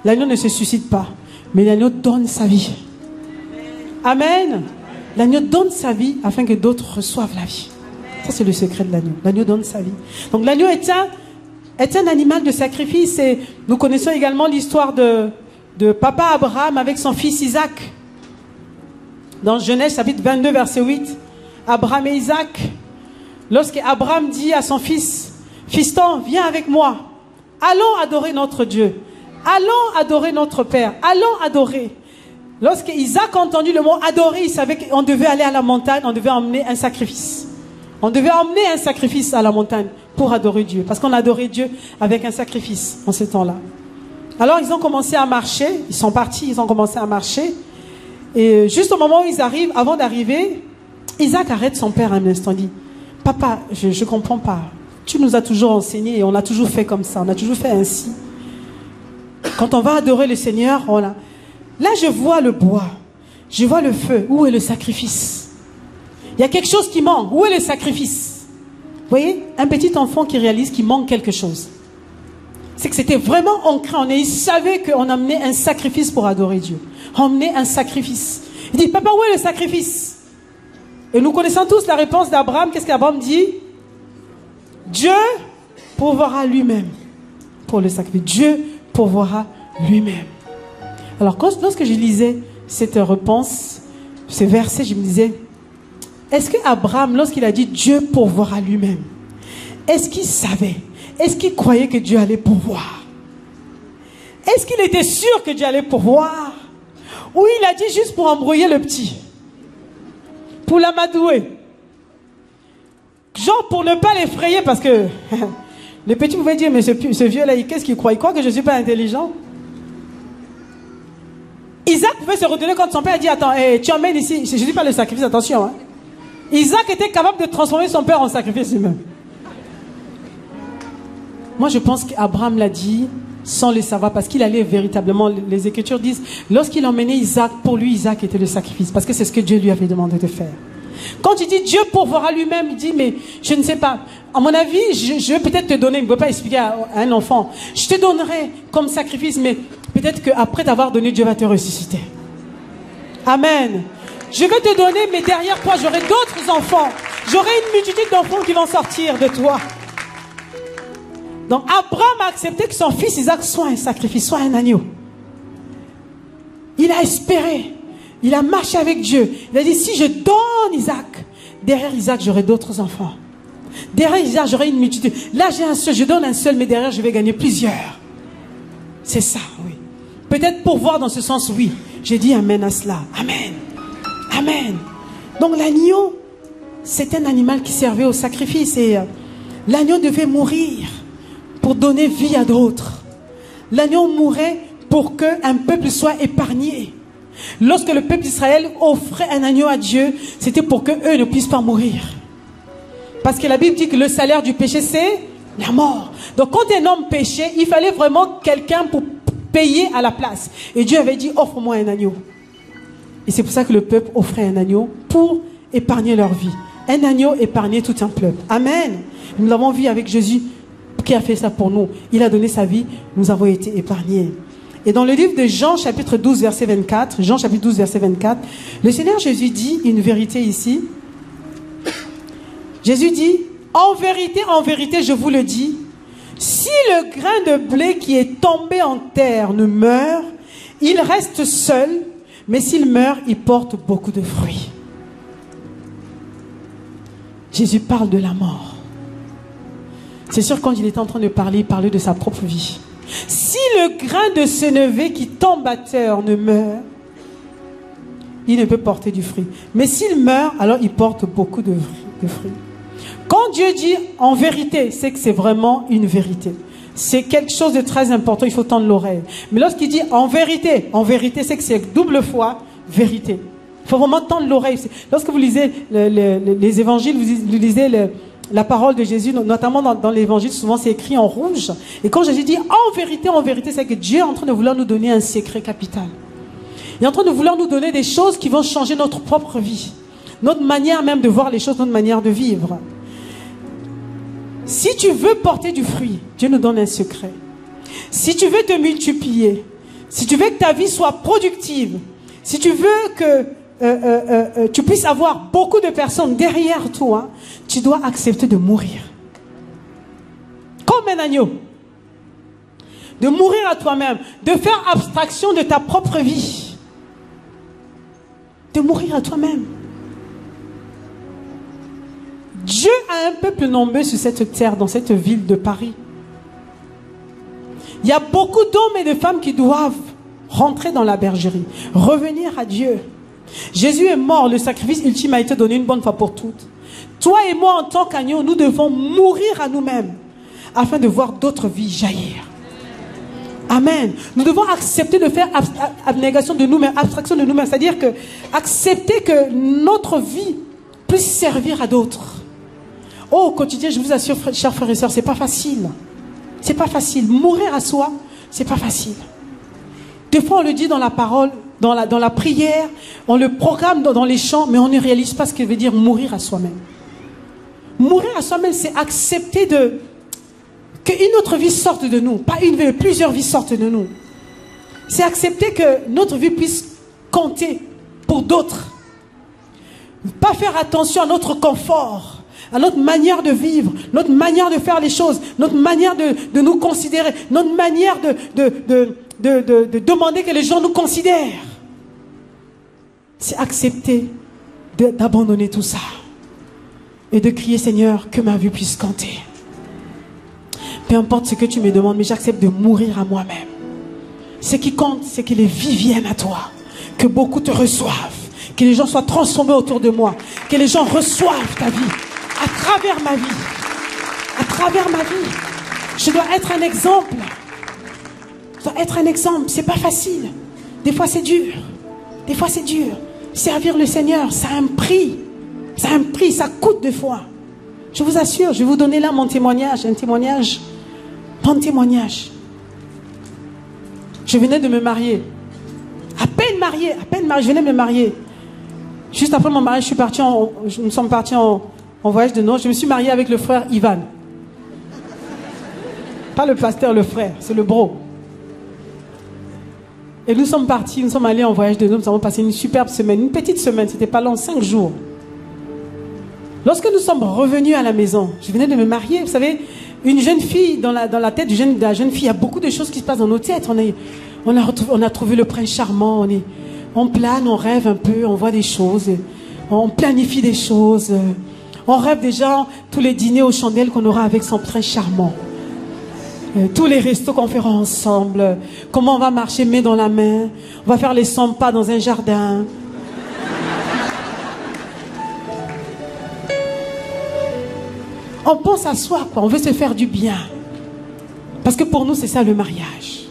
L'agneau ne se suscite pas, mais l'agneau donne sa vie. Amen. L'agneau donne sa vie afin que d'autres reçoivent la vie. Ça, c'est le secret de l'agneau. L'agneau donne sa vie. Donc, l'agneau est un animal de sacrifice. Et nous connaissons également l'histoire de papa Abraham avec son fils Isaac. Dans Genèse, chapitre 22, verset 8. Abraham et Isaac. Lorsque Abraham dit à son fils, « Fiston, viens avec moi. Allons adorer notre Dieu. Allons adorer notre Père. Allons adorer. » Lorsque Isaac a entendu le mot adorer, il savait qu'on devait aller à la montagne, on devait emmener un sacrifice. On devait emmener un sacrifice à la montagne pour adorer Dieu. Parce qu'on adorait Dieu avec un sacrifice en ce temps-là. Alors ils ont commencé à marcher, ils sont partis, ils ont commencé à marcher. Et juste au moment où ils arrivent, avant d'arriver, Isaac arrête son père un instant, dit « Papa, je ne comprends pas. Tu nous as toujours enseigné et on a toujours fait comme ça, on a toujours fait ainsi. Quand on va adorer le Seigneur, voilà. Là je vois le bois, je vois le feu, où est le sacrifice? Il y a quelque chose qui manque, où est le sacrifice? Vous voyez, un petit enfant qui réalise qu'il manque quelque chose. C'est que c'était vraiment ancré en eux, il savait qu'on amenait un sacrifice pour adorer Dieu. On amenait un sacrifice. Il dit, papa, où est le sacrifice? Et nous connaissons tous la réponse d'Abraham. Qu'est-ce qu'Abraham dit? Dieu pourvoira lui-même pour le sacrifice. Dieu pourvoira lui-même. Alors, lorsque je lisais cette réponse, ce verset, je me disais, est-ce que Abraham, lorsqu'il a dit Dieu pourvoira lui-même, est-ce qu'il savait, est-ce qu'il croyait que Dieu allait pourvoir? Est-ce qu'il était sûr que Dieu allait pourvoir? Ou il a dit juste pour embrouiller le petit? Pour l'amadouer? Genre pour ne pas l'effrayer, parce que le petit pouvait dire, mais ce vieux-là, qu'est-ce qu'il croit? Il croit que je ne suis pas intelligent? Isaac pouvait se retourner quand son père a dit, attends, tu emmènes ici, je ne dis pas le sacrifice, attention. Hein. Isaac était capable de transformer son père en sacrifice humain. Moi, je pense qu'Abraham l'a dit sans le savoir, parce qu'il allait véritablement, les Écritures disent, lorsqu'il emmenait Isaac, pour lui, Isaac était le sacrifice, parce que c'est ce que Dieu lui avait demandé de faire. Quand il dit Dieu pourvoira lui-même, il dit, mais je ne sais pas. À mon avis, je vais peut-être te donner, il ne peut pas expliquer à un enfant, je te donnerai comme sacrifice, mais peut-être qu'après t'avoir donné, Dieu va te ressusciter. Amen. Je vais te donner, mais derrière toi, j'aurai d'autres enfants. J'aurai une multitude d'enfants qui vont sortir de toi. Donc Abraham a accepté que son fils Isaac soit un sacrifice, soit un agneau. Il a espéré. Il a marché avec Dieu. Il a dit, si je donne Isaac, derrière Isaac, j'aurai d'autres enfants. Derrière Isaac, j'aurai une multitude. Là, j'ai un seul, je donne un seul, mais derrière, je vais gagner plusieurs. C'est ça, oui. Peut-être pour voir dans ce sens, oui. J'ai dit amen à cela. Amen. Amen. Donc l'agneau, c'est un animal qui servait au sacrifice. Et l'agneau devait mourir pour donner vie à d'autres. L'agneau mourait pour qu'un peuple soit épargné. Lorsque le peuple d'Israël offrait un agneau à Dieu, c'était pour qu'eux ne puissent pas mourir. Parce que la Bible dit que le salaire du péché, c'est la mort. Donc quand un homme péchait, il fallait vraiment quelqu'un pour payer à la place. Et Dieu avait dit, offre-moi un agneau. Et c'est pour ça que le peuple offrait un agneau pour épargner leur vie. Un agneau épargnait tout un peuple. Amen. Nous l'avons vu avec Jésus qui a fait ça pour nous. Il a donné sa vie, nous avons été épargnés. Et dans le livre de Jean, chapitre 12, verset 24, Jean, chapitre 12, verset 24, le Seigneur Jésus dit une vérité ici. Jésus dit, en vérité, je vous le dis, si le grain de blé qui est tombé en terre ne meurt, il reste seul, mais s'il meurt, il porte beaucoup de fruits. Jésus parle de la mort. C'est sûr, quand il était en train de parler, il parlait de sa propre vie. Si le grain de sénévé qui tombe à terre ne meurt, il ne peut porter du fruit. Mais s'il meurt, alors il porte beaucoup de fruits. Quand Dieu dit en vérité, c'est que c'est vraiment une vérité. C'est quelque chose de très important, il faut tendre l'oreille. Mais lorsqu'il dit en vérité, c'est que c'est double fois vérité. Il faut vraiment tendre l'oreille. Lorsque vous lisez les évangiles, vous lisez la parole de Jésus, notamment dans l'évangile, souvent c'est écrit en rouge. Et quand Jésus dit en vérité, c'est que Dieu est en train de vouloir nous donner un secret capital. Il est en train de vouloir nous donner des choses qui vont changer notre propre vie. Notre manière même de voir les choses, notre manière de vivre. Si tu veux porter du fruit, Dieu nous donne un secret. Si tu veux te multiplier, si tu veux que ta vie soit productive, si tu veux que tu puisses avoir beaucoup de personnes derrière toi, tu dois accepter de mourir. Comme un agneau. De mourir à toi-même. De faire abstraction de ta propre vie. De mourir à toi-même. Dieu a un peuple nombreux sur cette terre, dans cette ville de Paris. Il y a beaucoup d'hommes et de femmes qui doivent rentrer dans la bergerie, revenir à Dieu. Jésus est mort, le sacrifice ultime a été donné une bonne fois pour toutes. Toi et moi, en tant qu'agneaux, nous devons mourir à nous-mêmes afin de voir d'autres vies jaillir. Amen. Nous devons accepter de faire abnégation de nous-mêmes, abstraction de nous-mêmes, c'est-à-dire que accepter que notre vie puisse servir à d'autres. Oh, au quotidien, je vous assure, chers frères et sœurs, c'est pas facile. C'est pas facile. Mourir à soi, c'est pas facile. Des fois, on le dit dans la parole, dans la prière, on le programme dans les chants, mais on ne réalise pas ce que veut dire mourir à soi-même. Mourir à soi-même, c'est accepter qu'une autre vie sorte de nous. Pas une vie, mais plusieurs vies sortent de nous. C'est accepter que notre vie puisse compter pour d'autres. Pas faire attention à notre confort, à notre manière de vivre, notre manière de faire les choses, notre manière de nous considérer, notre manière de demander que les gens nous considèrent. C'est accepter d'abandonner tout ça et de crier, Seigneur, que ma vie puisse compter. Peu importe ce que tu me demandes, mais j'accepte de mourir à moi-même. Ce qui compte, c'est que les vies viennent à toi, que beaucoup te reçoivent, que les gens soient transformés autour de moi, que les gens reçoivent ta vie à travers ma vie. À travers ma vie. Je dois être un exemple. Je dois être un exemple. C'est pas facile. Des fois c'est dur. Des fois c'est dur. Servir le Seigneur, ça a un prix. Ça a un prix, ça coûte des fois. Je vous assure, je vais vous donner là mon témoignage. Un témoignage. Mon témoignage. Je venais de me marier. À peine mariée, je venais de me marier. Juste après mon mariage, nous sommes partis en voyage de noces. Je me suis mariée avec le frère Ivan. Pas le pasteur, le frère, c'est le bro. Et nous sommes partis, nous sommes allés en voyage de noces. Nous avons passé une superbe semaine, une petite semaine, c'était pas long, 5 jours. Lorsque nous sommes revenus à la maison, je venais de me marier, vous savez, une jeune fille, dans la tête de la jeune fille, il y a beaucoup de choses qui se passent dans nos têtes. On a trouvé le prince charmant, on plane, on rêve un peu, on voit des choses, on planifie des choses. On rêve déjà tous les dîners aux chandelles qu'on aura avec son prince charmant. Tous les restos qu'on fera ensemble. Comment on va marcher main dans la main. On va faire les 100 pas dans un jardin. On pense à soi, quoi. On veut se faire du bien. Parce que pour nous, c'est ça le mariage.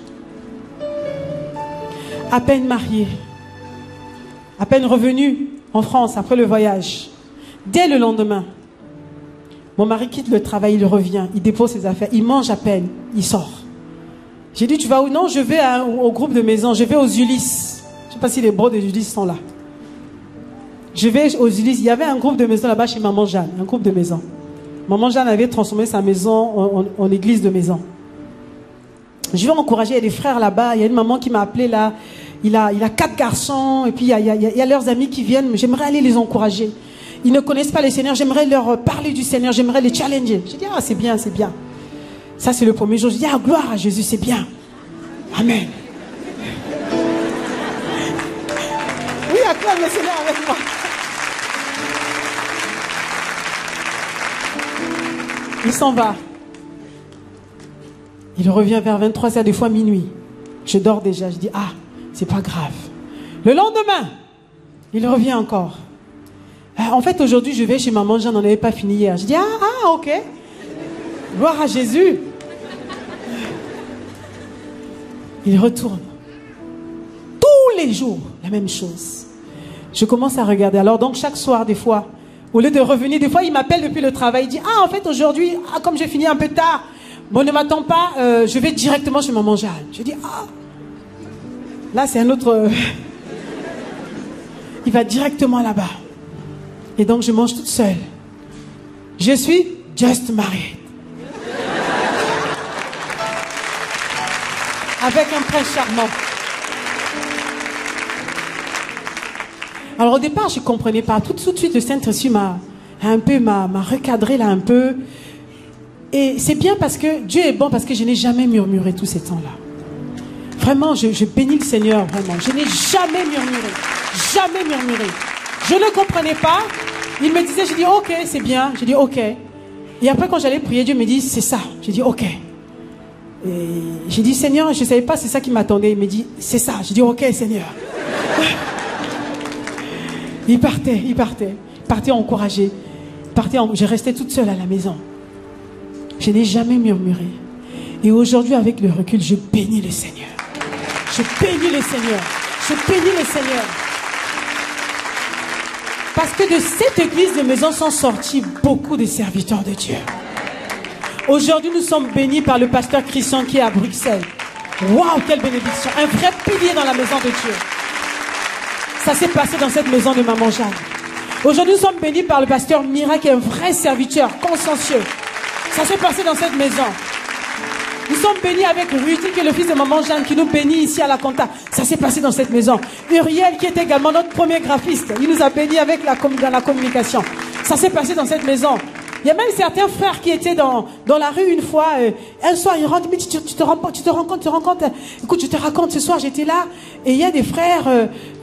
À peine marié, à peine revenu en France après le voyage, dès le lendemain, mon mari quitte le travail, il revient, il dépose ses affaires, il mange à peine, il sort. J'ai dit, tu vas où? Non, je vais au groupe de maison, je vais aux Ulysses. Je ne sais pas si les bros des Ulysses sont là. Je vais aux Ulysses, il y avait un groupe de maison là-bas chez Maman Jeanne, un groupe de maison. Maman Jeanne avait transformé sa maison en église de maison. Je vais encourager, il y a des frères là-bas, il y a une maman qui m'a appelé là, il a 4 garçons, et puis il y a leurs amis qui viennent, mais j'aimerais aller les encourager. Ils ne connaissent pas le Seigneur, j'aimerais leur parler du Seigneur, j'aimerais les challenger. J'ai dit, ah c'est bien, c'est bien. Ça c'est le premier jour, je dis, ah gloire à Jésus, c'est bien. Amen. Oui, acclame le Seigneur avec moi. Il s'en va. Il revient vers 23h, des fois minuit. Je dors déjà. Je dis, ah, c'est pas grave. Le lendemain, il revient encore. En fait, aujourd'hui, je vais chez maman, j'en avais pas fini hier. Je dis, ok. Gloire à Jésus. Il retourne. Tous les jours, la même chose. Je commence à regarder. Alors, donc, chaque soir, des fois, au lieu de revenir, des fois, il m'appelle depuis le travail. Il dit, en fait, aujourd'hui, comme j'ai fini un peu tard, bon, ne m'attends pas, je vais directement chez maman Jeanne. Je dis, là, c'est un autre... Il va directement là-bas. Et donc, je mange toute seule. Je suis just married. Avec un prince charmant. Alors, au départ, je ne comprenais pas. Tout de suite, le Saint-Esprit m'a recadré là un peu. Et c'est bien parce que Dieu est bon, parce que je n'ai jamais murmuré tous ces temps-là. Vraiment, je bénis le Seigneur, vraiment. Je n'ai jamais murmuré. Jamais murmuré. Je ne comprenais pas. Il me disait, je dis ok, c'est bien. Je dis ok. Et après, quand j'allais prier, Dieu me dit, c'est ça. Je dis ok. Et j'ai dit, Seigneur, je ne savais pas, c'est ça qui m'attendait. Il me dit, c'est ça. Je dis ok, Seigneur. Il partait encouragé. Je restais toute seule à la maison. Je n'ai jamais murmuré. Et aujourd'hui, avec le recul, je bénis le Seigneur. Je bénis le Seigneur. Je bénis le Seigneur. Parce que de cette église de maison sont sortis beaucoup de serviteurs de Dieu. Aujourd'hui, nous sommes bénis par le pasteur Christian qui est à Bruxelles. Waouh, quelle bénédiction. Un vrai pilier dans la maison de Dieu. Ça s'est passé dans cette maison de Maman Jeanne. Aujourd'hui, nous sommes bénis par le pasteur Mira qui est un vrai serviteur consciencieux. Ça s'est passé dans cette maison. Nous sommes bénis avec Rudy qui est le fils de Maman Jeanne qui nous bénit ici à la Compta. Ça s'est passé dans cette maison. Uriel qui est également notre premier graphiste. Il nous a bénis avec dans la communication. Ça s'est passé dans cette maison. Il y a même certains frères qui étaient dans la rue une fois. Un soir, ils rentrent. Mais tu te rends compte. Écoute, je te raconte, ce soir, j'étais là. Et il y a des frères.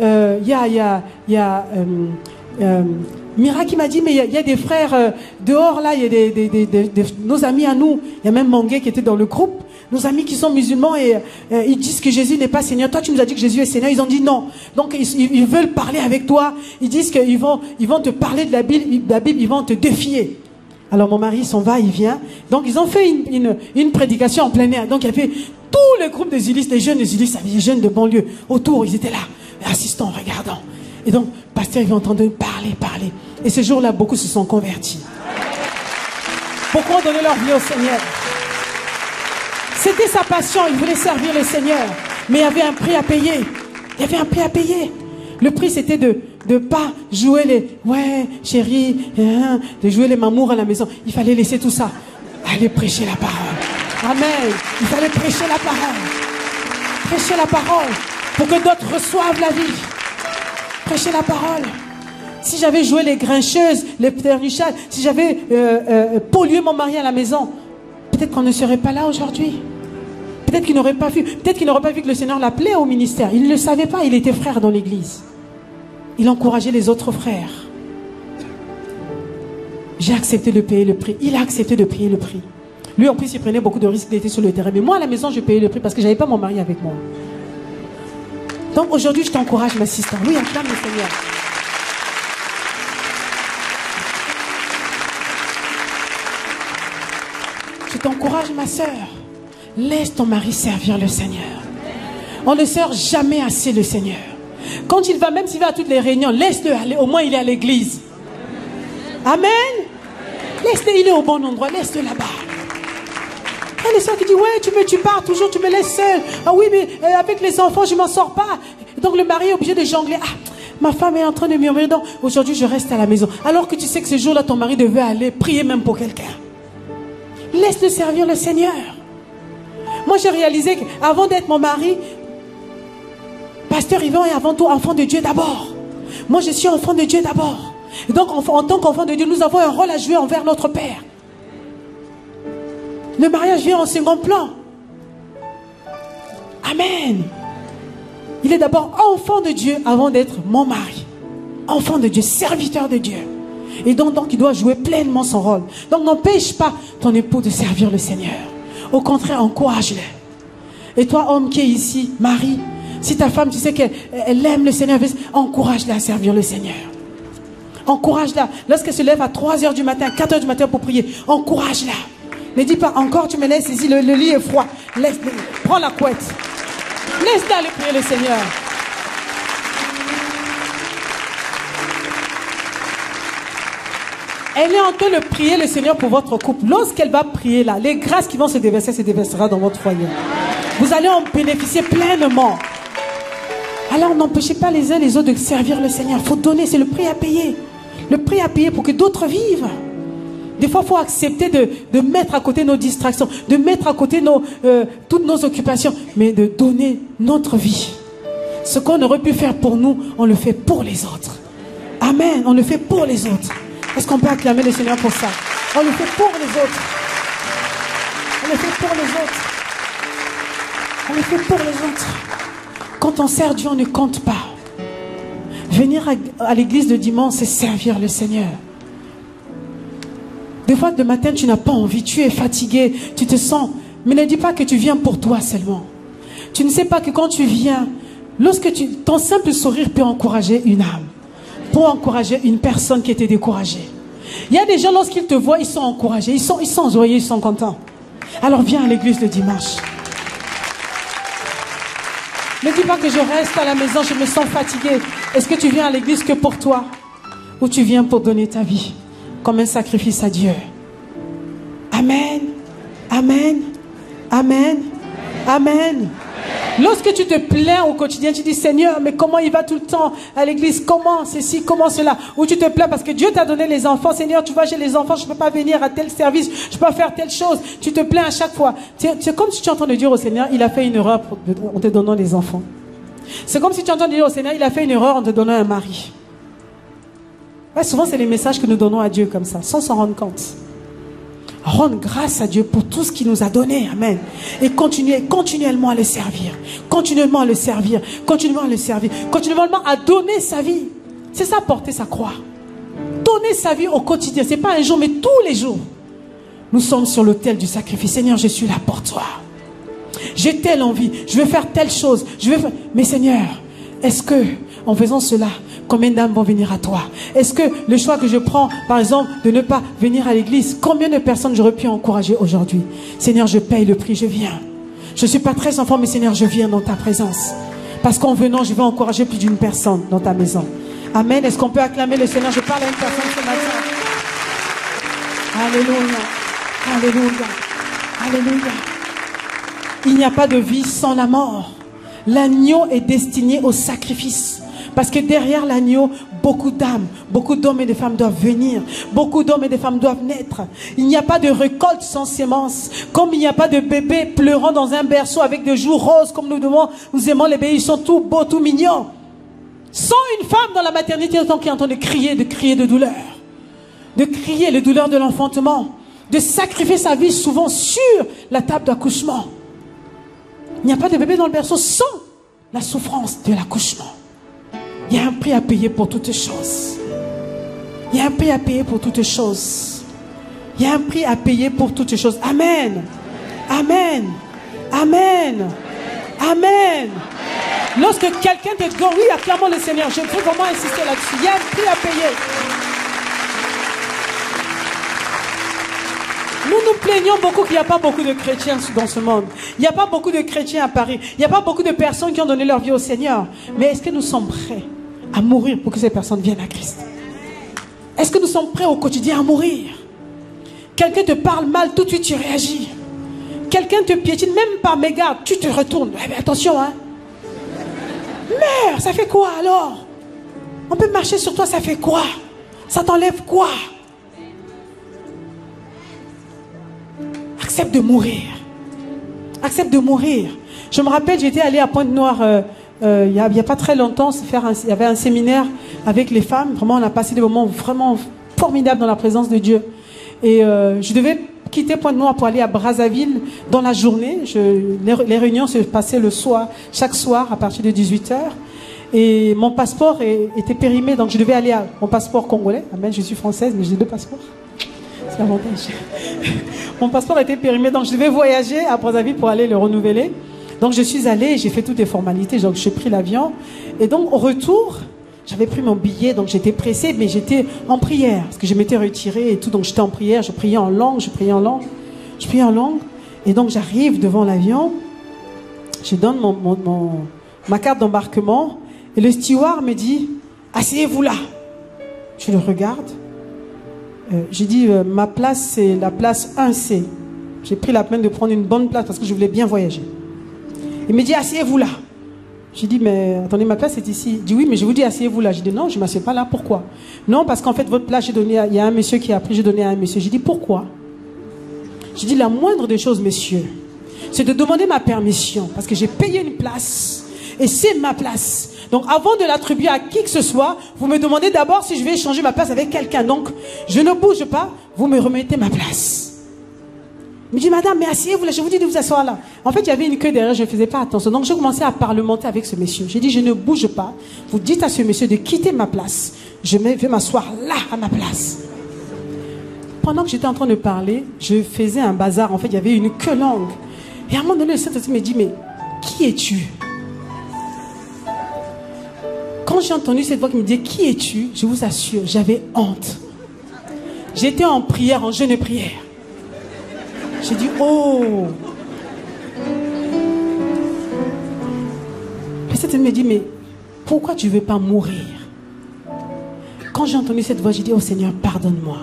Il y a Mira qui m'a dit, mais il y a des frères dehors là, il y a nos amis à nous. Il y a même Mangué qui était dans le groupe. Nos amis qui sont musulmans et ils disent que Jésus n'est pas Seigneur. Toi, tu nous as dit que Jésus est Seigneur. Ils ont dit non. Donc, ils veulent parler avec toi. Ils disent qu'ils vont te parler de la Bible, ils vont te défier. Alors, mon mari s'en va, il vient. Donc, ils ont fait une prédication en plein air. Donc, il y avait tout le groupe des Ulysse, les jeunes des Ulysse, les jeunes de banlieue. Autour, ils étaient là, assistant, regardant. Et donc, pasteur, il va entendre parler. Et ce jour-là, beaucoup se sont convertis. Beaucoup ont donné leur vie au Seigneur. C'était sa passion, il voulait servir le Seigneur. Mais il y avait un prix à payer. Le prix, c'était de ne pas jouer les... Ouais, chérie, de jouer les mamours à la maison. Il fallait laisser tout ça. Aller prêcher la parole. Amen. Il fallait prêcher la parole. Prêcher la parole pour que d'autres reçoivent la vie. Prêcher la parole. Si j'avais joué les grincheuses, les pleurnichards, si j'avais pollué mon mari à la maison, peut-être qu'on ne serait pas là aujourd'hui. Peut-être qu'il n'aurait pas vu. Peut-être qu'il n'aurait pas vu que le Seigneur l'appelait au ministère. Il ne le savait pas, il était frère dans l'église. Il encourageait les autres frères. J'ai accepté de payer le prix. Il a accepté de payer le prix. Lui, en plus, il prenait beaucoup de risques d'être sur le terrain. Mais moi, à la maison, je payais le prix parce que je n'avais pas mon mari avec moi. Donc, aujourd'hui, je t'encourage, ma sister. Oui, acclame le Seigneur. Je t'encourage, ma sœur. Laisse ton mari servir le Seigneur. On ne sert jamais assez le Seigneur. Quand il va, même s'il va à toutes les réunions, laisse-le aller. Au moins, il est à l'église. Amen. Laisse-le, il est au bon endroit. Laisse-le là-bas. Il y a les soeurs qui disent, ouais, tu pars toujours, tu me laisses seule. Ah oui, mais avec les enfants, je ne m'en sors pas. Donc le mari est obligé de jongler. Ah, ma femme est en train de murmurer. Donc aujourd'hui, je reste à la maison. Alors que tu sais que ce jour-là, ton mari devait aller prier même pour quelqu'un. Laisse-le servir le Seigneur. Moi, j'ai réalisé qu'avant d'être mon mari, pasteur Yvan est avant tout enfant de Dieu d'abord. Moi, je suis enfant de Dieu d'abord. Et donc, en tant qu'enfant de Dieu, nous avons un rôle à jouer envers notre Père. Le mariage vient en second plan. Amen. Il est d'abord enfant de Dieu avant d'être mon mari. Enfant de Dieu, serviteur de Dieu. Et donc il doit jouer pleinement son rôle. Donc n'empêche pas ton époux de servir le Seigneur. Au contraire, encourage-le. Et toi, homme qui est ici, mari, si ta femme, tu sais qu'elle aime le Seigneur, encourage-la à servir le Seigneur. Encourage-la. Lorsqu'elle se lève à 3 h du matin, 4 h du matin pour prier, encourage-la. Ne dis pas encore, tu me laisses ici, le lit est froid. Prends la couette. Laisse-la aller prier le Seigneur. Elle est en train de prier le Seigneur pour votre couple. Lorsqu'elle va prier là, les grâces qui vont se déverser, se déversera dans votre foyer. Vous allez en bénéficier pleinement. Alors n'empêchez pas les uns les autres de servir le Seigneur. Il faut donner, c'est le prix à payer. Le prix à payer pour que d'autres vivent. Des fois, il faut accepter de mettre à côté nos distractions, de mettre à côté toutes nos occupations, mais de donner notre vie. Ce qu'on aurait pu faire pour nous, on le fait pour les autres. Amen, on le fait pour les autres. Est-ce qu'on peut acclamer le Seigneur pour ça? On le fait pour les autres. On le fait pour les autres. On le fait pour les autres. Quand on sert Dieu, on ne compte pas. Venir à l'église de dimanche, c'est servir le Seigneur. Des fois, de matin, tu n'as pas envie, tu es fatigué, tu te sens... Mais ne dis pas que tu viens pour toi seulement. Tu ne sais pas que quand tu viens, ton simple sourire peut encourager une âme. Pour encourager une personne qui était découragée. Il y a des gens, lorsqu'ils te voient, ils sont encouragés, ils sont joyeux, ils sont contents. Alors viens à l'église le dimanche. Ne dis pas que je reste à la maison, je me sens fatigué. Est-ce que tu viens à l'église que pour toi? Ou tu viens pour donner ta vie comme un sacrifice à Dieu? Amen. Amen. Amen. Amen. Lorsque tu te plains au quotidien, tu dis Seigneur, mais comment il va tout le temps à l'église? Comment ceci, comment cela? Ou tu te plains parce que Dieu t'a donné les enfants. Seigneur, tu vois, j'ai les enfants, je ne peux pas venir à tel service, je ne peux pas faire telle chose. Tu te plains à chaque fois. C'est comme si tu es en train de dire au Seigneur, il a fait une erreur en te donnant des enfants. C'est comme si tu es en train de dire au Seigneur, il a fait une erreur en te donnant un mari. Ouais, souvent, c'est les messages que nous donnons à Dieu comme ça, sans s'en rendre compte. Rendre grâce à Dieu pour tout ce qu'il nous a donné. Amen. Et continuellement à le servir. Continuellement à le servir. Continuellement à le servir. Continuellement à donner sa vie. C'est ça, porter sa croix. Donner sa vie au quotidien. Ce n'est pas un jour, mais tous les jours. Nous sommes sur l'autel du sacrifice. Seigneur, je suis là pour toi. J'ai telle envie. Je veux faire telle chose. Mais Seigneur, est-ce que, en faisant cela, combien d'âmes vont venir à toi? Est-ce que le choix que je prends, par exemple, de ne pas venir à l'église, combien de personnes j'aurais pu encourager aujourd'hui? Seigneur, je paye le prix, je viens. Je ne suis pas très enfant, mais Seigneur, je viens dans ta présence. Parce qu'en venant, je vais encourager plus d'une personne dans ta maison. Amen. Est-ce qu'on peut acclamer le Seigneur? Je parle à une personne ce matin. Alléluia. Alléluia. Alléluia. Il n'y a pas de vie sans la mort. L'agneau est destiné au sacrifice. Parce que derrière l'agneau, beaucoup d'âmes, beaucoup d'hommes et de femmes doivent venir. Beaucoup d'hommes et de femmes doivent naître. Il n'y a pas de récolte sans sémence. Comme il n'y a pas de bébé pleurant dans un berceau avec des joues roses comme nous aimons les bébés. Ils sont tout beaux, tout mignons. Sans une femme dans la maternité, autant qui est en train de crier de douleur. De crier les douleurs de l'enfantement. De sacrifier sa vie souvent sur la table d'accouchement. Il n'y a pas de bébé dans le berceau sans la souffrance de l'accouchement. Il y a un prix à payer pour toutes choses. Il y a un prix à payer pour toutes choses. Il y a un prix à payer pour toutes choses. Amen. Amen. Amen. Amen. Lorsque quelqu'un te dit, oui, acclamons le Seigneur. Je veux vraiment insister là-dessus. Il y a un prix à payer. Nous nous plaignons beaucoup qu'il n'y a pas beaucoup de chrétiens dans ce monde. Il n'y a pas beaucoup de chrétiens à Paris. Il n'y a pas beaucoup de personnes qui ont donné leur vie au Seigneur. Mais est-ce que nous sommes prêts à mourir pour que ces personnes viennent à Christ? Est-ce que nous sommes prêts au quotidien à mourir? Quelqu'un te parle mal, tout de suite tu réagis. Quelqu'un te piétine, même par mégarde, tu te retournes. Eh bien, attention, hein. Meurs, ça fait quoi alors? On peut marcher sur toi, ça fait quoi? Ça t'enlève quoi? Accepte de mourir. Accepte de mourir. Je me rappelle, j'étais allée à Pointe-Noire il n'y a pas très longtemps. Il y avait un séminaire avec les femmes. Vraiment, on a passé des moments vraiment formidables dans la présence de Dieu. Et je devais quitter Pointe-Noire pour aller à Brazzaville dans la journée. Les réunions se passaient le soir, chaque soir à partir de 18 h. Et mon passeport était périmé, donc je devais aller à mon passeport congolais. Amen, je suis française, mais j'ai 2 passeports. C'est l'avantage. Mon passeport était périmé, donc je devais voyager à Brazzaville pour aller le renouveler. Donc je suis allée, j'ai fait toutes les formalités, donc j'ai pris l'avion. Et donc au retour, j'avais pris mon billet, donc j'étais pressée, mais j'étais en prière, parce que je m'étais retirée et tout, donc j'étais en prière, je priais en langue, je priais en langue. Et donc j'arrive devant l'avion, je donne ma carte d'embarquement, et le steward me dit, asseyez-vous là. Je le regarde, j'ai dit, ma place c'est la place 1C. J'ai pris la peine de prendre une bonne place parce que je voulais bien voyager. Il me dit, asseyez-vous là. J'ai dit, mais attendez, ma place est ici. Il dit, oui, mais je vous dis, asseyez-vous là. J'ai dit, non, je ne m'assieds pas là. Pourquoi? Non, parce qu'en fait, votre place, il y a un monsieur qui a pris, j'ai donné à un monsieur. J'ai dit, pourquoi? J'ai dit, la moindre des choses, monsieur, c'est de demander ma permission. Parce que j'ai payé une place. Et c'est ma place. Donc, avant de l'attribuer à qui que ce soit, vous me demandez d'abord si je vais échanger ma place avec quelqu'un. Donc, je ne bouge pas, vous me remettez ma place. Il me dit, madame, mais asseyez-vous là, je vous dis de vous asseoir là. En fait, il y avait une queue derrière, je ne faisais pas attention. Donc, j'ai commencé à parlementer avec ce monsieur. J'ai dit, je ne bouge pas. Vous dites à ce monsieur de quitter ma place. Je vais m'asseoir là, à ma place. Pendant que j'étais en train de parler, je faisais un bazar. En fait, il y avait une queue longue. Et à un moment donné, le Saint-Esprit me dit, mais qui es-tu? Quand j'ai entendu cette voix qui me disait, qui es-tu? Je vous assure, j'avais honte. J'étais en prière, en jeûne et prière. J'ai dit, oh. Le Seigneur me dit, mais pourquoi tu ne veux pas mourir? Quand j'ai entendu cette voix, j'ai dit, oh Seigneur, pardonne-moi.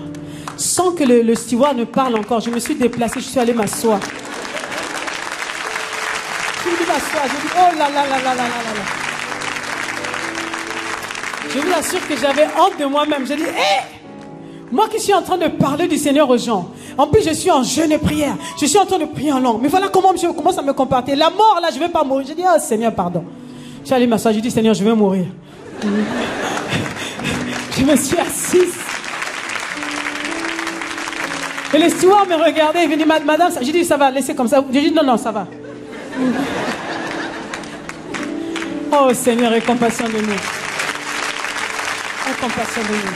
Sans que le steward ne parle encore, je me suis déplacée, je suis allée m'asseoir. Je me suis m'asseoir, j'ai dit, oh là là là là là là là. Je vous assure que j'avais honte de moi-même. J'ai dit, hé, moi qui suis en train de parler du Seigneur aux gens. En plus, je suis en jeûne et prière. Je suis en train de prier en langue. Mais voilà comment je commence à me comporter. La mort, là, je ne vais pas mourir. J'ai dit, oh Seigneur, pardon. Je suis allé m'asseoir. J'ai dit, Seigneur, je vais mourir. Je me suis assise. Et le steward me regardait. Il me dit, madame, j'ai dit, ça va, laissez comme ça. J'ai dit, non, non, ça va. Oh Seigneur, aie compassion de nous. Aie compassion de nous.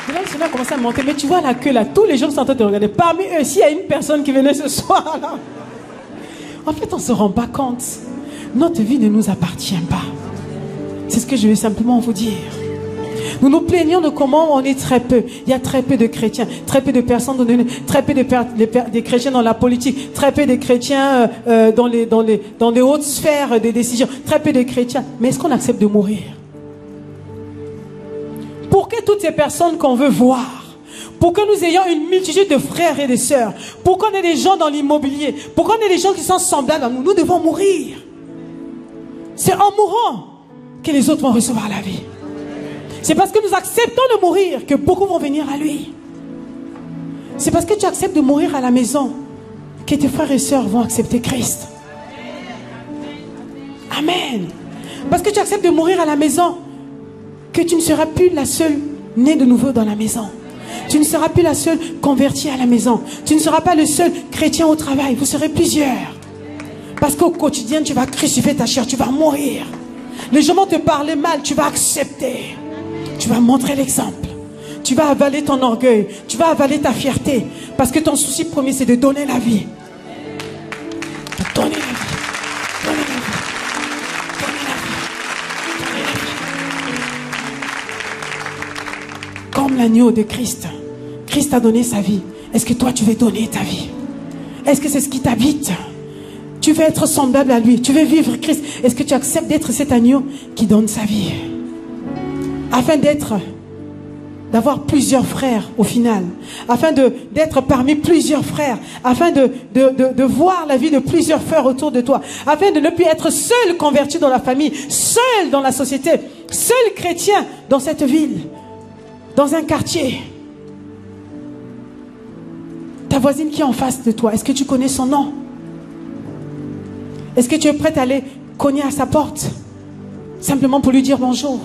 Et là, le Seigneur a commencé à monter. Mais tu vois la queue là, tous les gens sont en train de regarder. Parmi eux, s'il y a une personne qui venait ce soir là, en fait, on ne se rend pas compte. Notre vie ne nous appartient pas. C'est ce que je vais simplement vous dire. Nous nous plaignons de comment on est très peu. Il y a très peu de chrétiens, très peu de personnes, très peu de chrétiens dans la politique, très peu de chrétiens dans les hautes sphères des décisions, très peu de chrétiens. Mais est-ce qu'on accepte de mourir? Pour que toutes ces personnes qu'on veut voir, pour que nous ayons une multitude de frères et de sœurs, pour qu'on ait des gens dans l'immobilier, pour qu'on ait des gens qui sont semblables à nous, nous devons mourir. C'est en mourant que les autres vont recevoir la vie. C'est parce que nous acceptons de mourir que beaucoup vont venir à lui. C'est parce que tu acceptes de mourir à la maison que tes frères et sœurs vont accepter Christ. Amen. Parce que tu acceptes de mourir à la maison que tu ne seras plus la seule née de nouveau dans la maison. Tu ne seras plus la seule convertie à la maison. Tu ne seras pas le seul chrétien au travail. Vous serez plusieurs. Parce qu'au quotidien, tu vas crucifier ta chair. Tu vas mourir. Les gens vont te parler mal. Tu vas accepter. Tu vas montrer l'exemple. Tu vas avaler ton orgueil. Tu vas avaler ta fierté. Parce que ton souci premier, c'est de donner la vie. De donner la vie. Donner la vie. Donner la vie. Donner la vie. Comme l'agneau de Christ. Christ a donné sa vie. Est-ce que toi, tu veux donner ta vie? Est-ce que c'est ce qui t'habite? Tu veux être semblable à lui. Tu veux vivre Christ. Est-ce que tu acceptes d'être cet agneau qui donne sa vie? Afin d'avoir plusieurs frères au final, afin d'être parmi plusieurs frères, afin de voir la vie de plusieurs frères autour de toi, afin de ne plus être seul converti dans la famille, seul dans la société, seul chrétien dans cette ville, dans un quartier. Ta voisine qui est en face de toi, est-ce que tu connais son nom? Est-ce que tu es prête à aller cogner à sa porte, simplement pour lui dire bonjour?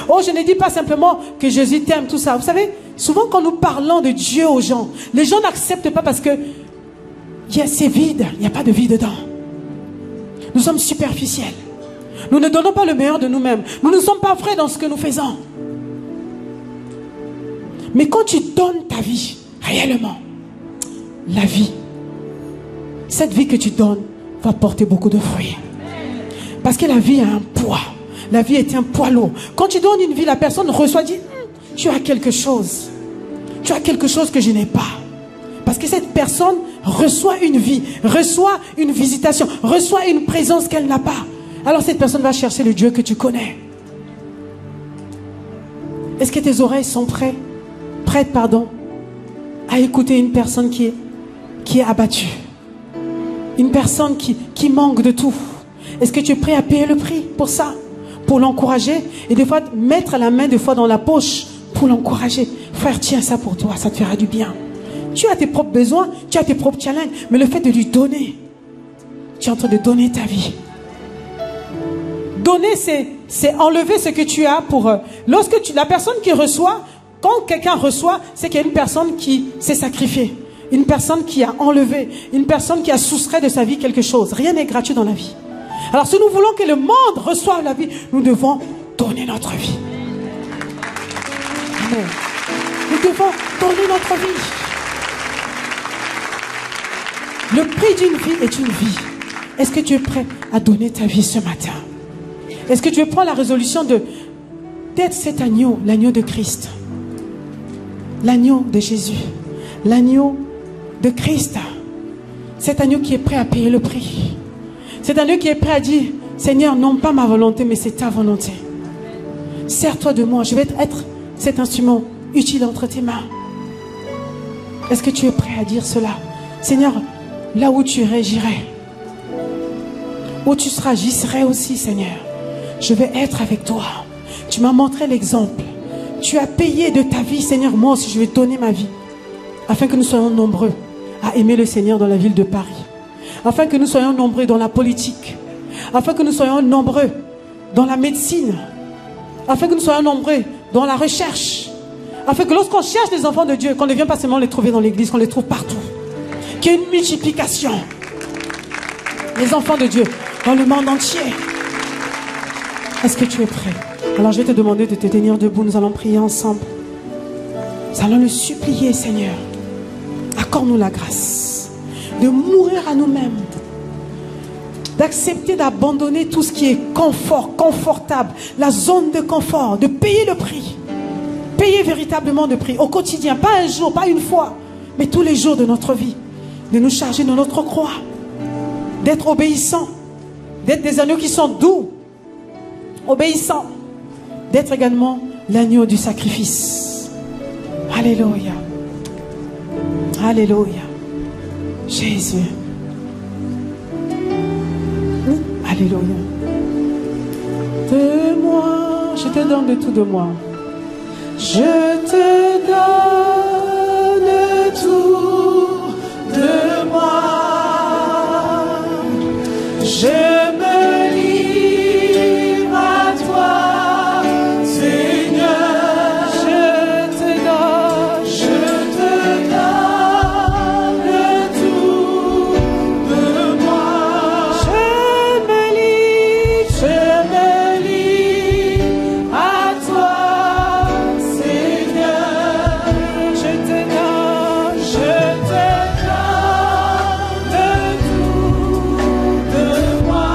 Oh, je ne dis pas simplement que Jésus t'aime, tout ça. Vous savez, souvent quand nous parlons de Dieu aux gens, les gens n'acceptent pas parce que c'est vide, il n'y a pas de vie dedans. Nous sommes superficiels. Nous ne donnons pas le meilleur de nous-mêmes. Nous ne sommes pas vrais dans ce que nous faisons. Mais quand tu donnes ta vie, réellement, la vie, cette vie que tu donnes va porter beaucoup de fruits. Parce que la vie a un poids. La vie est un poids lourd. Quand tu donnes une vie, la personne reçoit, dit, tu as quelque chose. Tu as quelque chose que je n'ai pas. Parce que cette personne reçoit une vie, reçoit une visitation, reçoit une présence qu'elle n'a pas. Alors cette personne va chercher le Dieu que tu connais. Est-ce que tes oreilles sont prêtes, à écouter une personne qui est abattue? Une personne qui manque de tout. Est-ce que tu es prêt à payer le prix pour ça? Pour l'encourager? Et des fois, mettre la main des fois dans la poche pour l'encourager. Frère, tiens ça pour toi, ça te fera du bien. Tu as tes propres besoins, tu as tes propres challenges, mais le fait de lui donner, tu es en train de donner ta vie. Donner, c'est enlever ce que tu as pour... la personne qui reçoit, quand quelqu'un reçoit, c'est qu'il y a une personne qui s'est sacrifiée. Une personne qui a enlevé, une personne qui a soustrait de sa vie quelque chose. Rien n'est gratuit dans la vie. Alors si nous voulons que le monde reçoive la vie, nous devons donner notre vie. Amen. Nous devons donner notre vie. Le prix d'une vie est une vie. Est-ce que tu es prêt à donner ta vie ce matin? Est-ce que tu veux prendre la résolution d'être cet agneau, l'agneau de Christ, l'agneau de Jésus, l'agneau de Christ, cet agneau qui est prêt à payer le prix, cet agneau qui est prêt à dire, Seigneur, non pas ma volonté, mais c'est ta volonté. Sers-toi de moi, je vais être cet instrument utile entre tes mains. Est-ce que tu es prêt à dire cela? Seigneur, là où tu irais, j'irai. Où tu seras, j'y serai aussi, Seigneur. Je vais être avec toi. Tu m'as montré l'exemple. Tu as payé de ta vie, Seigneur. Moi aussi, je vais donner ma vie. Afin que nous soyons nombreux à aimer le Seigneur dans la ville de Paris. Afin que nous soyons nombreux dans la politique. Afin que nous soyons nombreux dans la médecine. Afin que nous soyons nombreux dans la recherche. Afin que lorsqu'on cherche les enfants de Dieu, qu'on ne vienne pas seulement les trouver dans l'église, qu'on les trouve partout. Qu'il y ait une multiplication. Les enfants de Dieu dans le monde entier. Est-ce que tu es prêt? Alors je vais te demander de te tenir debout. Nous allons prier ensemble. Nous allons le supplier, Seigneur. Accorde-nous la grâce de mourir à nous-mêmes, d'accepter d'abandonner tout ce qui est confort, confortable, la zone de confort, de payer le prix. Payer véritablement le prix au quotidien, pas un jour, pas une fois, mais tous les jours de notre vie. De nous charger de notre croix, d'être obéissants, d'être des agneaux qui sont doux, obéissants, d'être également l'agneau du sacrifice. Alléluia. Alléluia. Jésus. Alléluia. De moi, je te donne de tout de moi. Je te donne tout de moi. Je me livre à toi, Seigneur. Je te donne tout de moi. Je me livre à toi, Seigneur. Je te donne de tout de moi.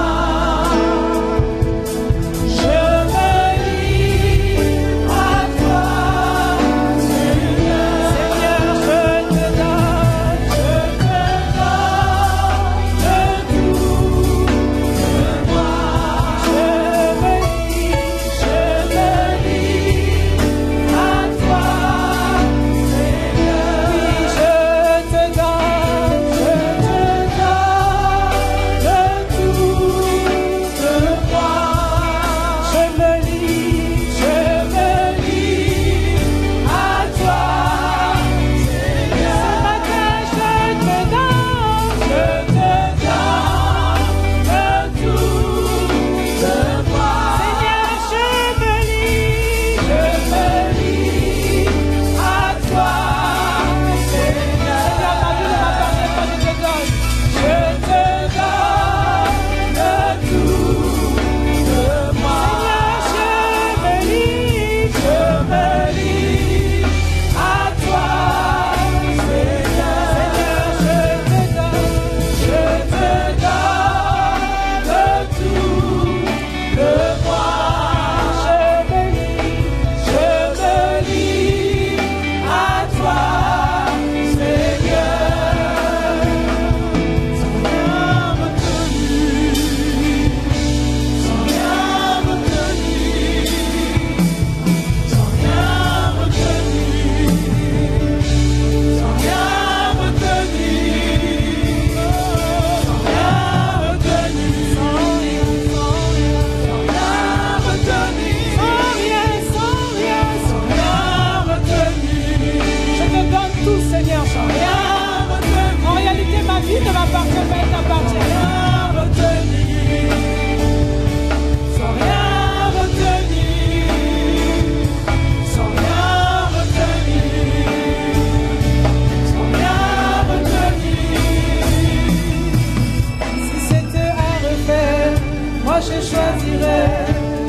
je choisirais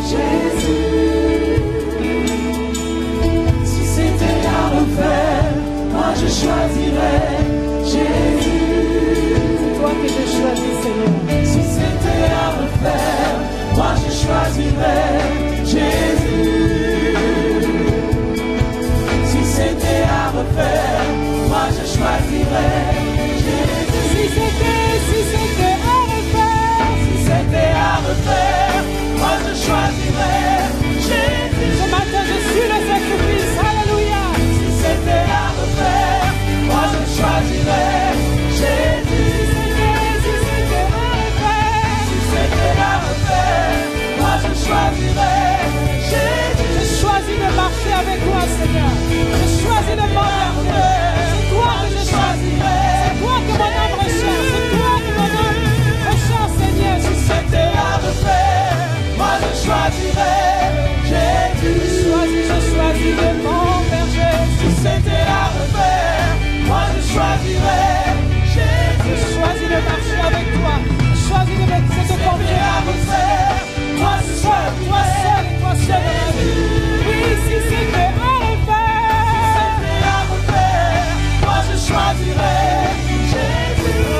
Jésus. Si c'était à refaire, moi je choisirais Jésus. C'est toi que je choisis, Seigneur. Si c'était à refaire, moi je choisirais Jésus. Si c'était à refaire, moi je choisirais Jésus. Si c'était à refaire, Si c'était à refaire, moi je choisirais Jésus. ce matin je suis le sacrifice, alléluia. Si c'était à refaire, moi je choisirais Jésus. Si c'était à refaire, Si c'était à refaire, moi je choisirais Jésus. je choisis de marcher avec toi, Seigneur. Je choisis de m'engager. C'est toi que je choisis. C'est toi que mon âme recherche. C'est toi que mon âme recherche, Seigneur. Si c'était à refaire, moi je choisirais Jésus. Je choisis de m'engager. Si c'était à refaire, moi je choisirais Jésus. Je choisis de marcher avec toi. Je choisis de te confier À à toi. refaire, moi je Toi seul et toi seul dans ma vie. Oui, si c'était à refaire. C'était à refaire, moi je choisirais Jésus.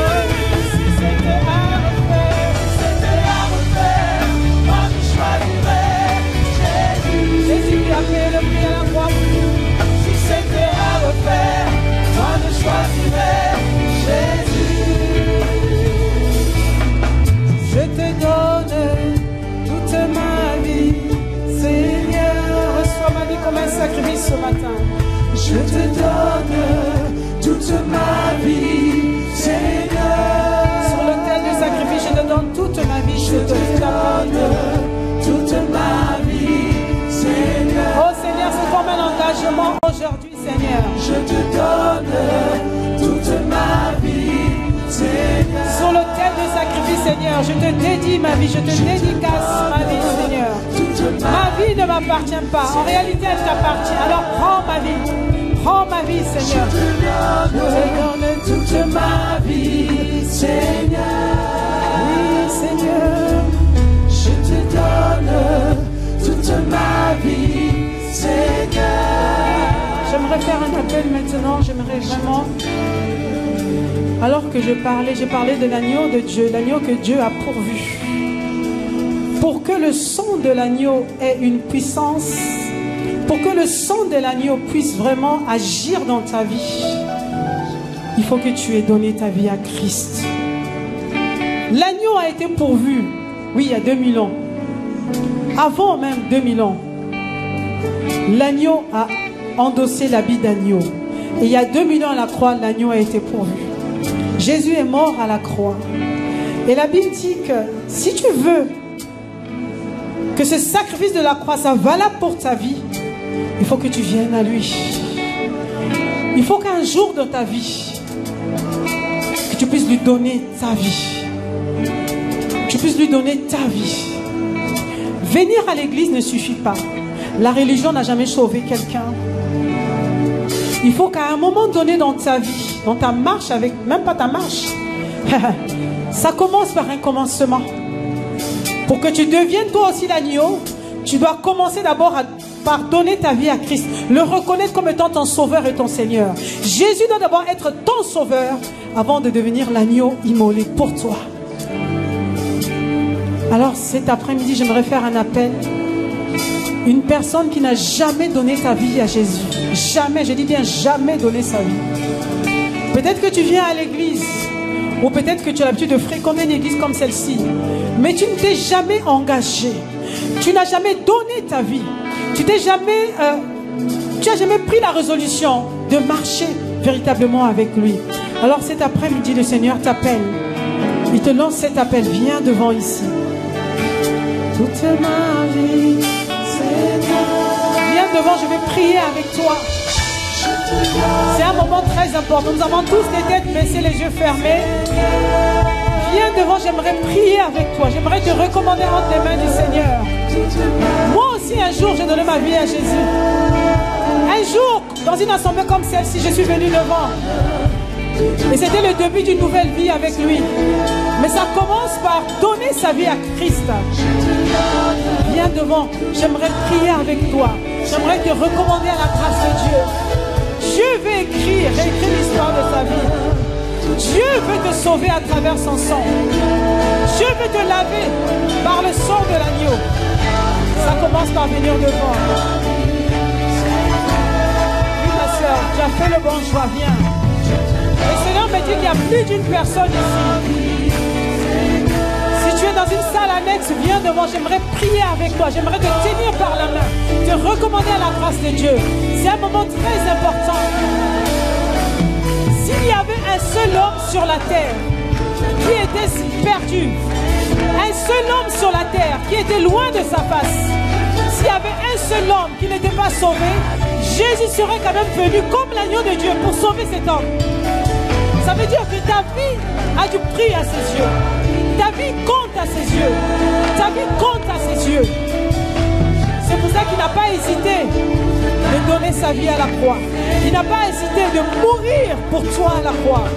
Si c'était à refaire. C'était à refaire, moi je choisirais Jésus. Jésus qui a fait le prix à la croix pour nous. Si c'était à refaire, moi je choisirais Jésus. Je te donne toute ma vie, Seigneur. Reçois ma vie comme un sacrifice ce matin. Je te donne toute ma vie, Seigneur. Sur l'autel du sacrifice, je te donne toute ma vie. Je te donne. Toute ma vie, Seigneur. Oh Seigneur, c'est comme un engagement aujourd'hui, Seigneur. Je te donne toute ma vie, Seigneur. Sur l'autel du sacrifice, Seigneur, je te dédie ma vie, je te dédicace ma vie, Seigneur. Toute Ma vie ne m'appartient pas. En réalité, elle t'appartient. Alors prends ma vie. Prends ma vie, Seigneur. Je te donne toute ma vie, Seigneur. Oui, Seigneur. Je te donne toute ma vie, Seigneur. J'aimerais faire un appel maintenant. J'aimerais vraiment. Alors que je parlais, j'ai parlé de l'agneau de Dieu, l'agneau que Dieu a pourvu. Pour que le sang de l'agneau ait une puissance, pour que le sang de l'agneau puisse vraiment agir dans ta vie, il faut que tu aies donné ta vie à Christ. L'agneau a été pourvu, oui, il y a 2000 ans. Avant même 2000 ans, l'agneau a endossé l'habit d'agneau. Et il y a 2000 ans à la croix, l'agneau a été pourvu. Jésus est mort à la croix. Et la Bible dit que si tu veux que ce sacrifice de la croix soit valable pour ta vie, il faut que tu viennes à lui. Il faut qu'un jour de ta vie, que tu puisses lui donner ta vie. Tu puisses lui donner ta vie. Venir à l'église ne suffit pas. La religion n'a jamais sauvé quelqu'un. Il faut qu'à un moment donné dans ta vie, dans ta marche avec, même pas ta marche, ça commence par un commencement. Pour que tu deviennes toi aussi l'agneau, tu dois commencer d'abord par donner ta vie à Christ, le reconnaître comme étant ton sauveur et ton Seigneur. Jésus doit d'abord être ton sauveur avant de devenir l'agneau immolé pour toi. Alors cet après-midi, j'aimerais faire un appel. Une personne qui n'a jamais donné sa vie à Jésus. Jamais, je dis bien jamais donné sa vie. Peut-être que tu viens à l'église, ou peut-être que tu as l'habitude de fréquenter une église comme celle-ci, mais tu ne t'es jamais engagé. Tu n'as jamais donné ta vie. Tu n'as jamais pris la résolution de marcher véritablement avec lui. Alors cet après-midi, le Seigneur t'appelle. Il te lance cet appel. Viens devant ici. Toute ma vie, viens devant, je vais prier avec toi. C'est un moment très important. Nous avons tous les têtes baissées, les yeux fermés. Viens devant, j'aimerais prier avec toi. J'aimerais te recommander entre les mains du Seigneur. Moi aussi, un jour, j'ai donné ma vie à Jésus. Un jour, dans une assemblée comme celle-ci, je suis venu devant. Et c'était le début d'une nouvelle vie avec lui. Mais ça commence par donner sa vie à Christ. Viens devant, j'aimerais prier avec toi. J'aimerais te recommander à la grâce de Dieu. Dieu veut réécrire l'histoire de sa vie. Dieu veut te sauver à travers son sang. Dieu veut te laver par le sang de l'agneau. Ça commence par venir devant. Oui, ma soeur, tu as fait le bon choix, viens. Le Seigneur me dit qu'il y a plus d'une personne ici. Si tu es dans une salle annexe, viens devant. J'aimerais prier avec toi. J'aimerais te tenir par la main. Te recommander à la grâce de Dieu. C'est un moment très important. S'il y avait un seul homme sur la terre qui était perdu, un seul homme sur la terre qui était loin de sa face, s'il y avait un seul homme qui n'était pas sauvé, Jésus serait quand même venu comme l'agneau de Dieu pour sauver cet homme. Ça veut dire que ta vie a du prix à ses yeux. Ta vie compte à ses yeux. Ta vie compte à ses yeux. C'est pour ça qu'il n'a pas hésité de donner sa vie à la croix. Il n'a pas hésité de mourir pour toi à la croix.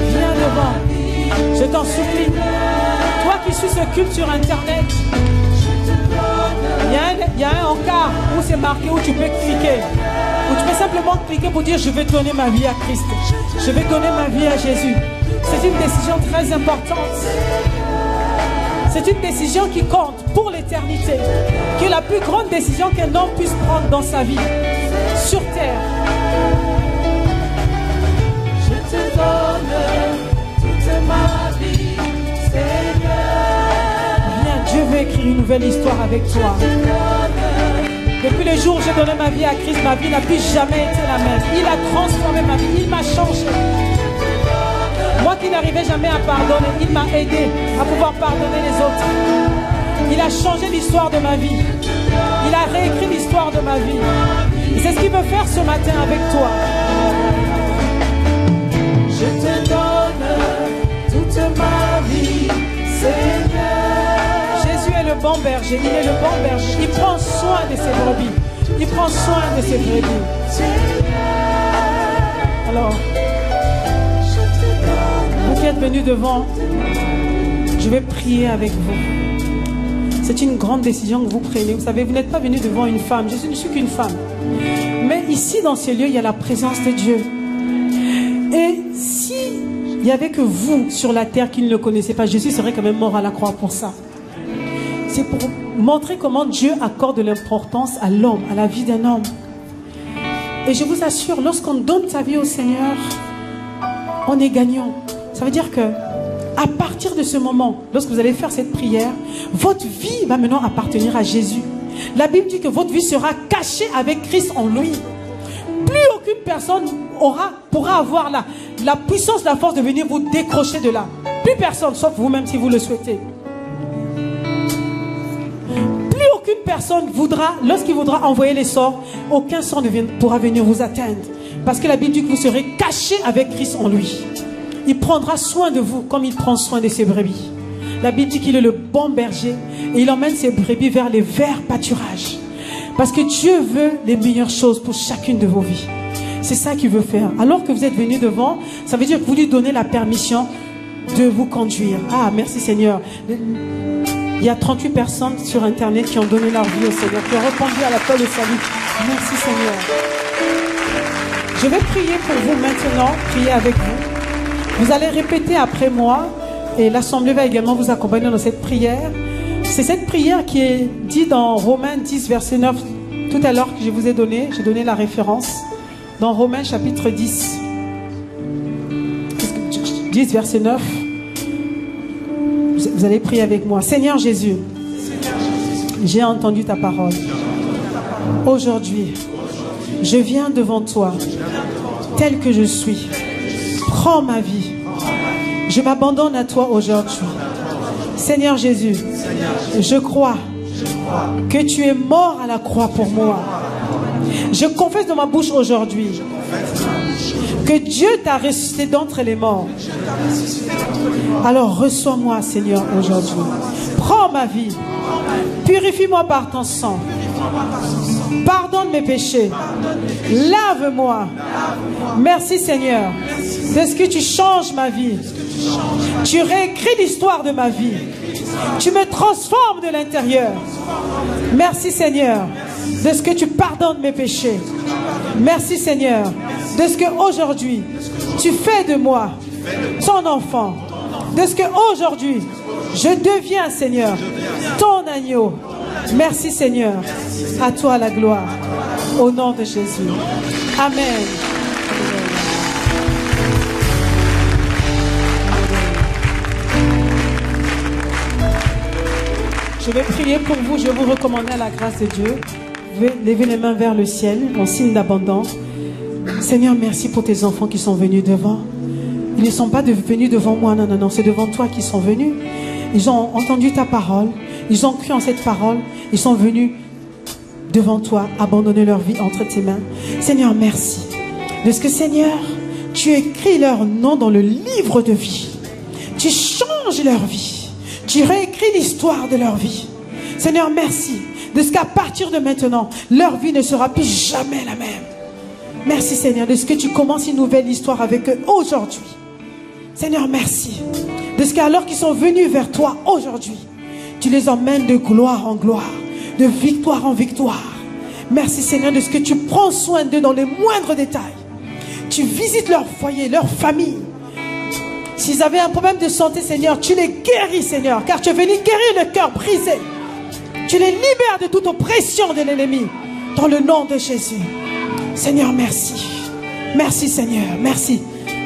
Viens devant. Je t'en supplie. Toi qui suis ce culte sur Internet, il y a un encart où c'est marqué, où tu peux cliquer. Où tu peux simplement cliquer pour dire je vais donner ma vie à Christ. Je vais donner ma vie à Jésus. C'est une décision très importante. C'est une décision qui compte pour l'éternité. Qui est la plus grande décision qu'un homme puisse prendre dans sa vie. Sur terre. Je te donne toute ma vie, Seigneur. Viens, Dieu veut écrire une nouvelle histoire avec toi. Depuis le jour où j'ai donné ma vie à Christ, ma vie n'a plus jamais été la même. Il a transformé ma vie, il m'a changé. Moi qui n'arrivais jamais à pardonner, il m'a aidé à pouvoir pardonner les autres. Il a changé l'histoire de ma vie. Il a réécrit l'histoire de ma vie. Et c'est ce qu'il veut faire ce matin avec toi. Je te donne toute ma vie, Seigneur. Jésus est le bon berger, il est le bon berger. Il prend soin de ses brebis. Il prend soin de ses brebis. Alors, vous qui êtes venus devant, je vais prier avec vous. C'est une grande décision que vous prenez. Vous savez, vous n'êtes pas venu devant une femme. Je ne suis qu'une femme. Mais ici, dans ces lieux, il y a la présence de Dieu. Et s'il n'y avait que vous sur la terre qui ne le connaissez pas, Jésus serait quand même mort à la croix pour ça. C'est pour montrer comment Dieu accorde l'importance à l'homme, à la vie d'un homme. Et je vous assure, lorsqu'on donne sa vie au Seigneur, on est gagnant. Ça veut dire que à partir de ce moment, lorsque vous allez faire cette prière, votre vie va maintenant appartenir à Jésus. La Bible dit que votre vie sera cachée avec Christ en lui. Plus aucune personne pourra avoir la puissance, la force de venir vous décrocher de là. Plus personne, sauf vous-même si vous le souhaitez. Plus aucune personne voudra, lorsqu'il voudra envoyer les sorts, aucun sort ne pourra venir vous atteindre. Parce que la Bible dit que vous serez cachés avec Christ en lui. Il prendra soin de vous comme il prend soin de ses brebis. La Bible dit qu'il est le bon berger et il emmène ses brebis vers les verts pâturages. Parce que Dieu veut les meilleures choses pour chacune de vos vies. C'est ça qu'il veut faire. Alors que vous êtes venus devant, ça veut dire que vous lui donnez la permission de vous conduire. Ah, merci Seigneur. Il y a 38 personnes sur Internet qui ont donné leur vie au Seigneur, qui ont répondu à l'appel au salut. Merci Seigneur. Je vais prier pour vous maintenant, prier avec vous. Vous allez répéter après moi et l'Assemblée va également vous accompagner dans cette prière. C'est cette prière qui est dite dans Romains 10, verset 9. Tout à l'heure que je vous ai donné, j'ai donné la référence. Dans Romains chapitre 10. 10, verset 9. Vous allez prier avec moi. Seigneur Jésus, j'ai entendu ta parole. Aujourd'hui, je viens devant toi, tel que je suis. Prends ma vie. Je m'abandonne à toi aujourd'hui. Seigneur Jésus, je crois que tu es mort à la croix pour moi. Je confesse dans ma bouche aujourd'hui que Dieu t'a ressuscité d'entre les morts. Alors reçois-moi, Seigneur, aujourd'hui. Prends ma vie. Purifie-moi par ton sang. Pardonne mes péchés. Lave-moi. Merci Seigneur de ce que tu changes ma vie. Tu réécris l'histoire de ma vie. Tu me transformes de l'intérieur. Merci Seigneur de ce que tu pardonnes mes péchés. Merci Seigneur de ce que aujourd'hui tu fais de moi ton enfant. De ce que aujourd'hui je deviens Seigneur ton agneau. Merci Seigneur. À toi la gloire. Au nom de Jésus. Amen. Je vais prier pour vous. Je vais vous recommander à la grâce de Dieu. Levez les mains vers le ciel en signe d'abandon. Seigneur, merci pour tes enfants qui sont venus devant. Ils ne sont pas venus devant moi. Non, non, non. C'est devant toi qu'ils sont venus. Ils ont entendu ta parole. Ils ont cru en cette parole. Ils sont venus devant toi, abandonner leur vie entre tes mains. Seigneur, merci. De ce que, Seigneur, tu écris leur nom dans le livre de vie. Tu changes leur vie. Tu réécris l'histoire de leur vie. Seigneur, merci. De ce qu'à partir de maintenant, leur vie ne sera plus jamais la même. Merci, Seigneur, de ce que tu commences une nouvelle histoire avec eux aujourd'hui. Seigneur, merci. De ce qu'alors qu'ils sont venus vers toi aujourd'hui, tu les emmènes de gloire en gloire, de victoire en victoire. Merci Seigneur de ce que tu prends soin d'eux dans les moindres détails. Tu visites leur foyer, leur famille. S'ils avaient un problème de santé, Seigneur, tu les guéris, Seigneur, car tu es venu guérir le cœur brisé. Tu les libères de toute oppression de l'ennemi, dans le nom de Jésus. Seigneur, merci. Merci Seigneur, merci.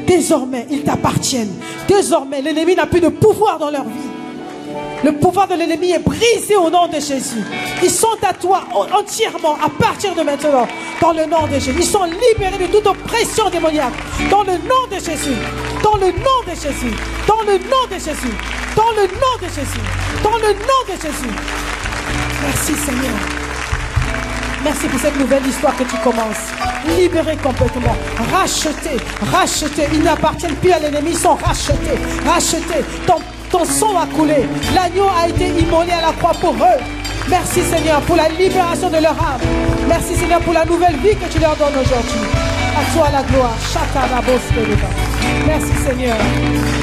Désormais, ils t'appartiennent. Désormais, l'ennemi n'a plus de pouvoir dans leur vie. Le pouvoir de l'ennemi est brisé au nom de Jésus. Ils sont à toi entièrement à partir de maintenant. Dans le nom de Jésus. Ils sont libérés de toute oppression démoniaque. Dans le nom de Jésus. Dans le nom de Jésus. Dans le nom de Jésus. Dans le nom de Jésus. Dans le nom de Jésus. Merci Seigneur. Merci pour cette nouvelle histoire que tu commences. Libérés complètement. Rachetés. Rachetés. Ils n'appartiennent plus à l'ennemi. Ils sont rachetés. Rachetés. Ton sang a coulé. L'agneau a été immolé à la croix pour eux. Merci Seigneur pour la libération de leur âme. Merci Seigneur pour la nouvelle vie que tu leur donnes aujourd'hui. À toi la gloire. Merci Seigneur.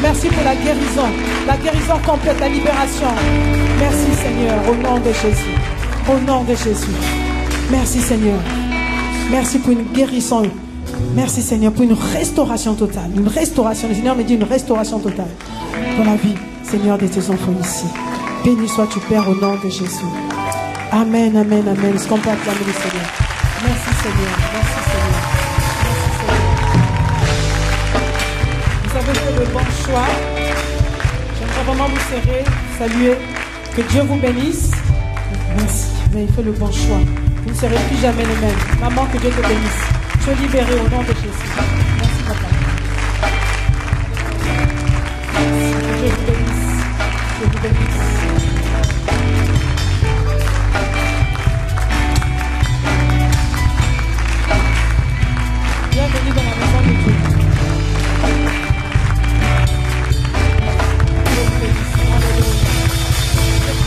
Merci pour la guérison complète, la libération. Merci Seigneur, au nom de Jésus. Au nom de Jésus. Merci Seigneur. Merci pour une guérison. Merci Seigneur pour une restauration totale. Une restauration. Le Seigneur me dit une restauration totale dans la vie, Seigneur, de tes enfants ici. Béni sois-tu Père au nom de Jésus. Amen, amen, amen. Est-ce qu'on peut acclamer le Seigneur? Merci Seigneur. Merci Seigneur. Merci Seigneur. Vous avez fait le bon choix. J'aimerais vraiment vous serrer, saluer. Que Dieu vous bénisse. Merci. Vous avez fait le bon choix. Vous ne serez plus jamais les mêmes. Maman, que Dieu te bénisse. Tu es libéré au nom de Jésus. Merci papa. Que Dieu vous bénisse. Que Dieu vous bénisse. Bienvenue dans la maison de Dieu. Dieu vous bénisse. Alléluia.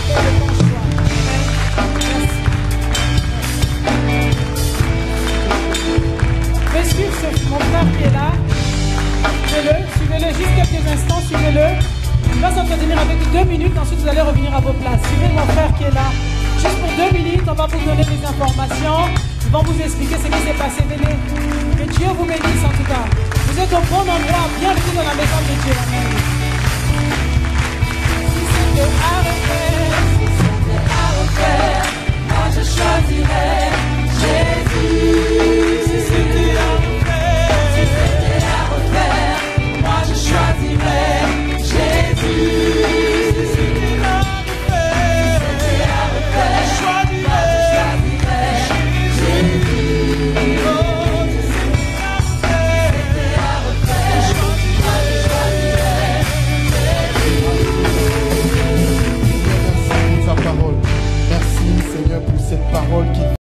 C'est le bon choix. Merci. Je vais suivre mon frère qui est là. Suivez-le juste quelques instants, suivez-le. Il va s'entretenir avec 2 minutes, ensuite vous allez revenir à vos places. Suivez mon frère qui est là. Juste pour 2 minutes, on va vous donner des informations. Ils vont vous expliquer ce qui s'est passé. Que Dieu vous bénisse en tout cas. Vous êtes au bon endroit, bienvenue dans la maison de Dieu.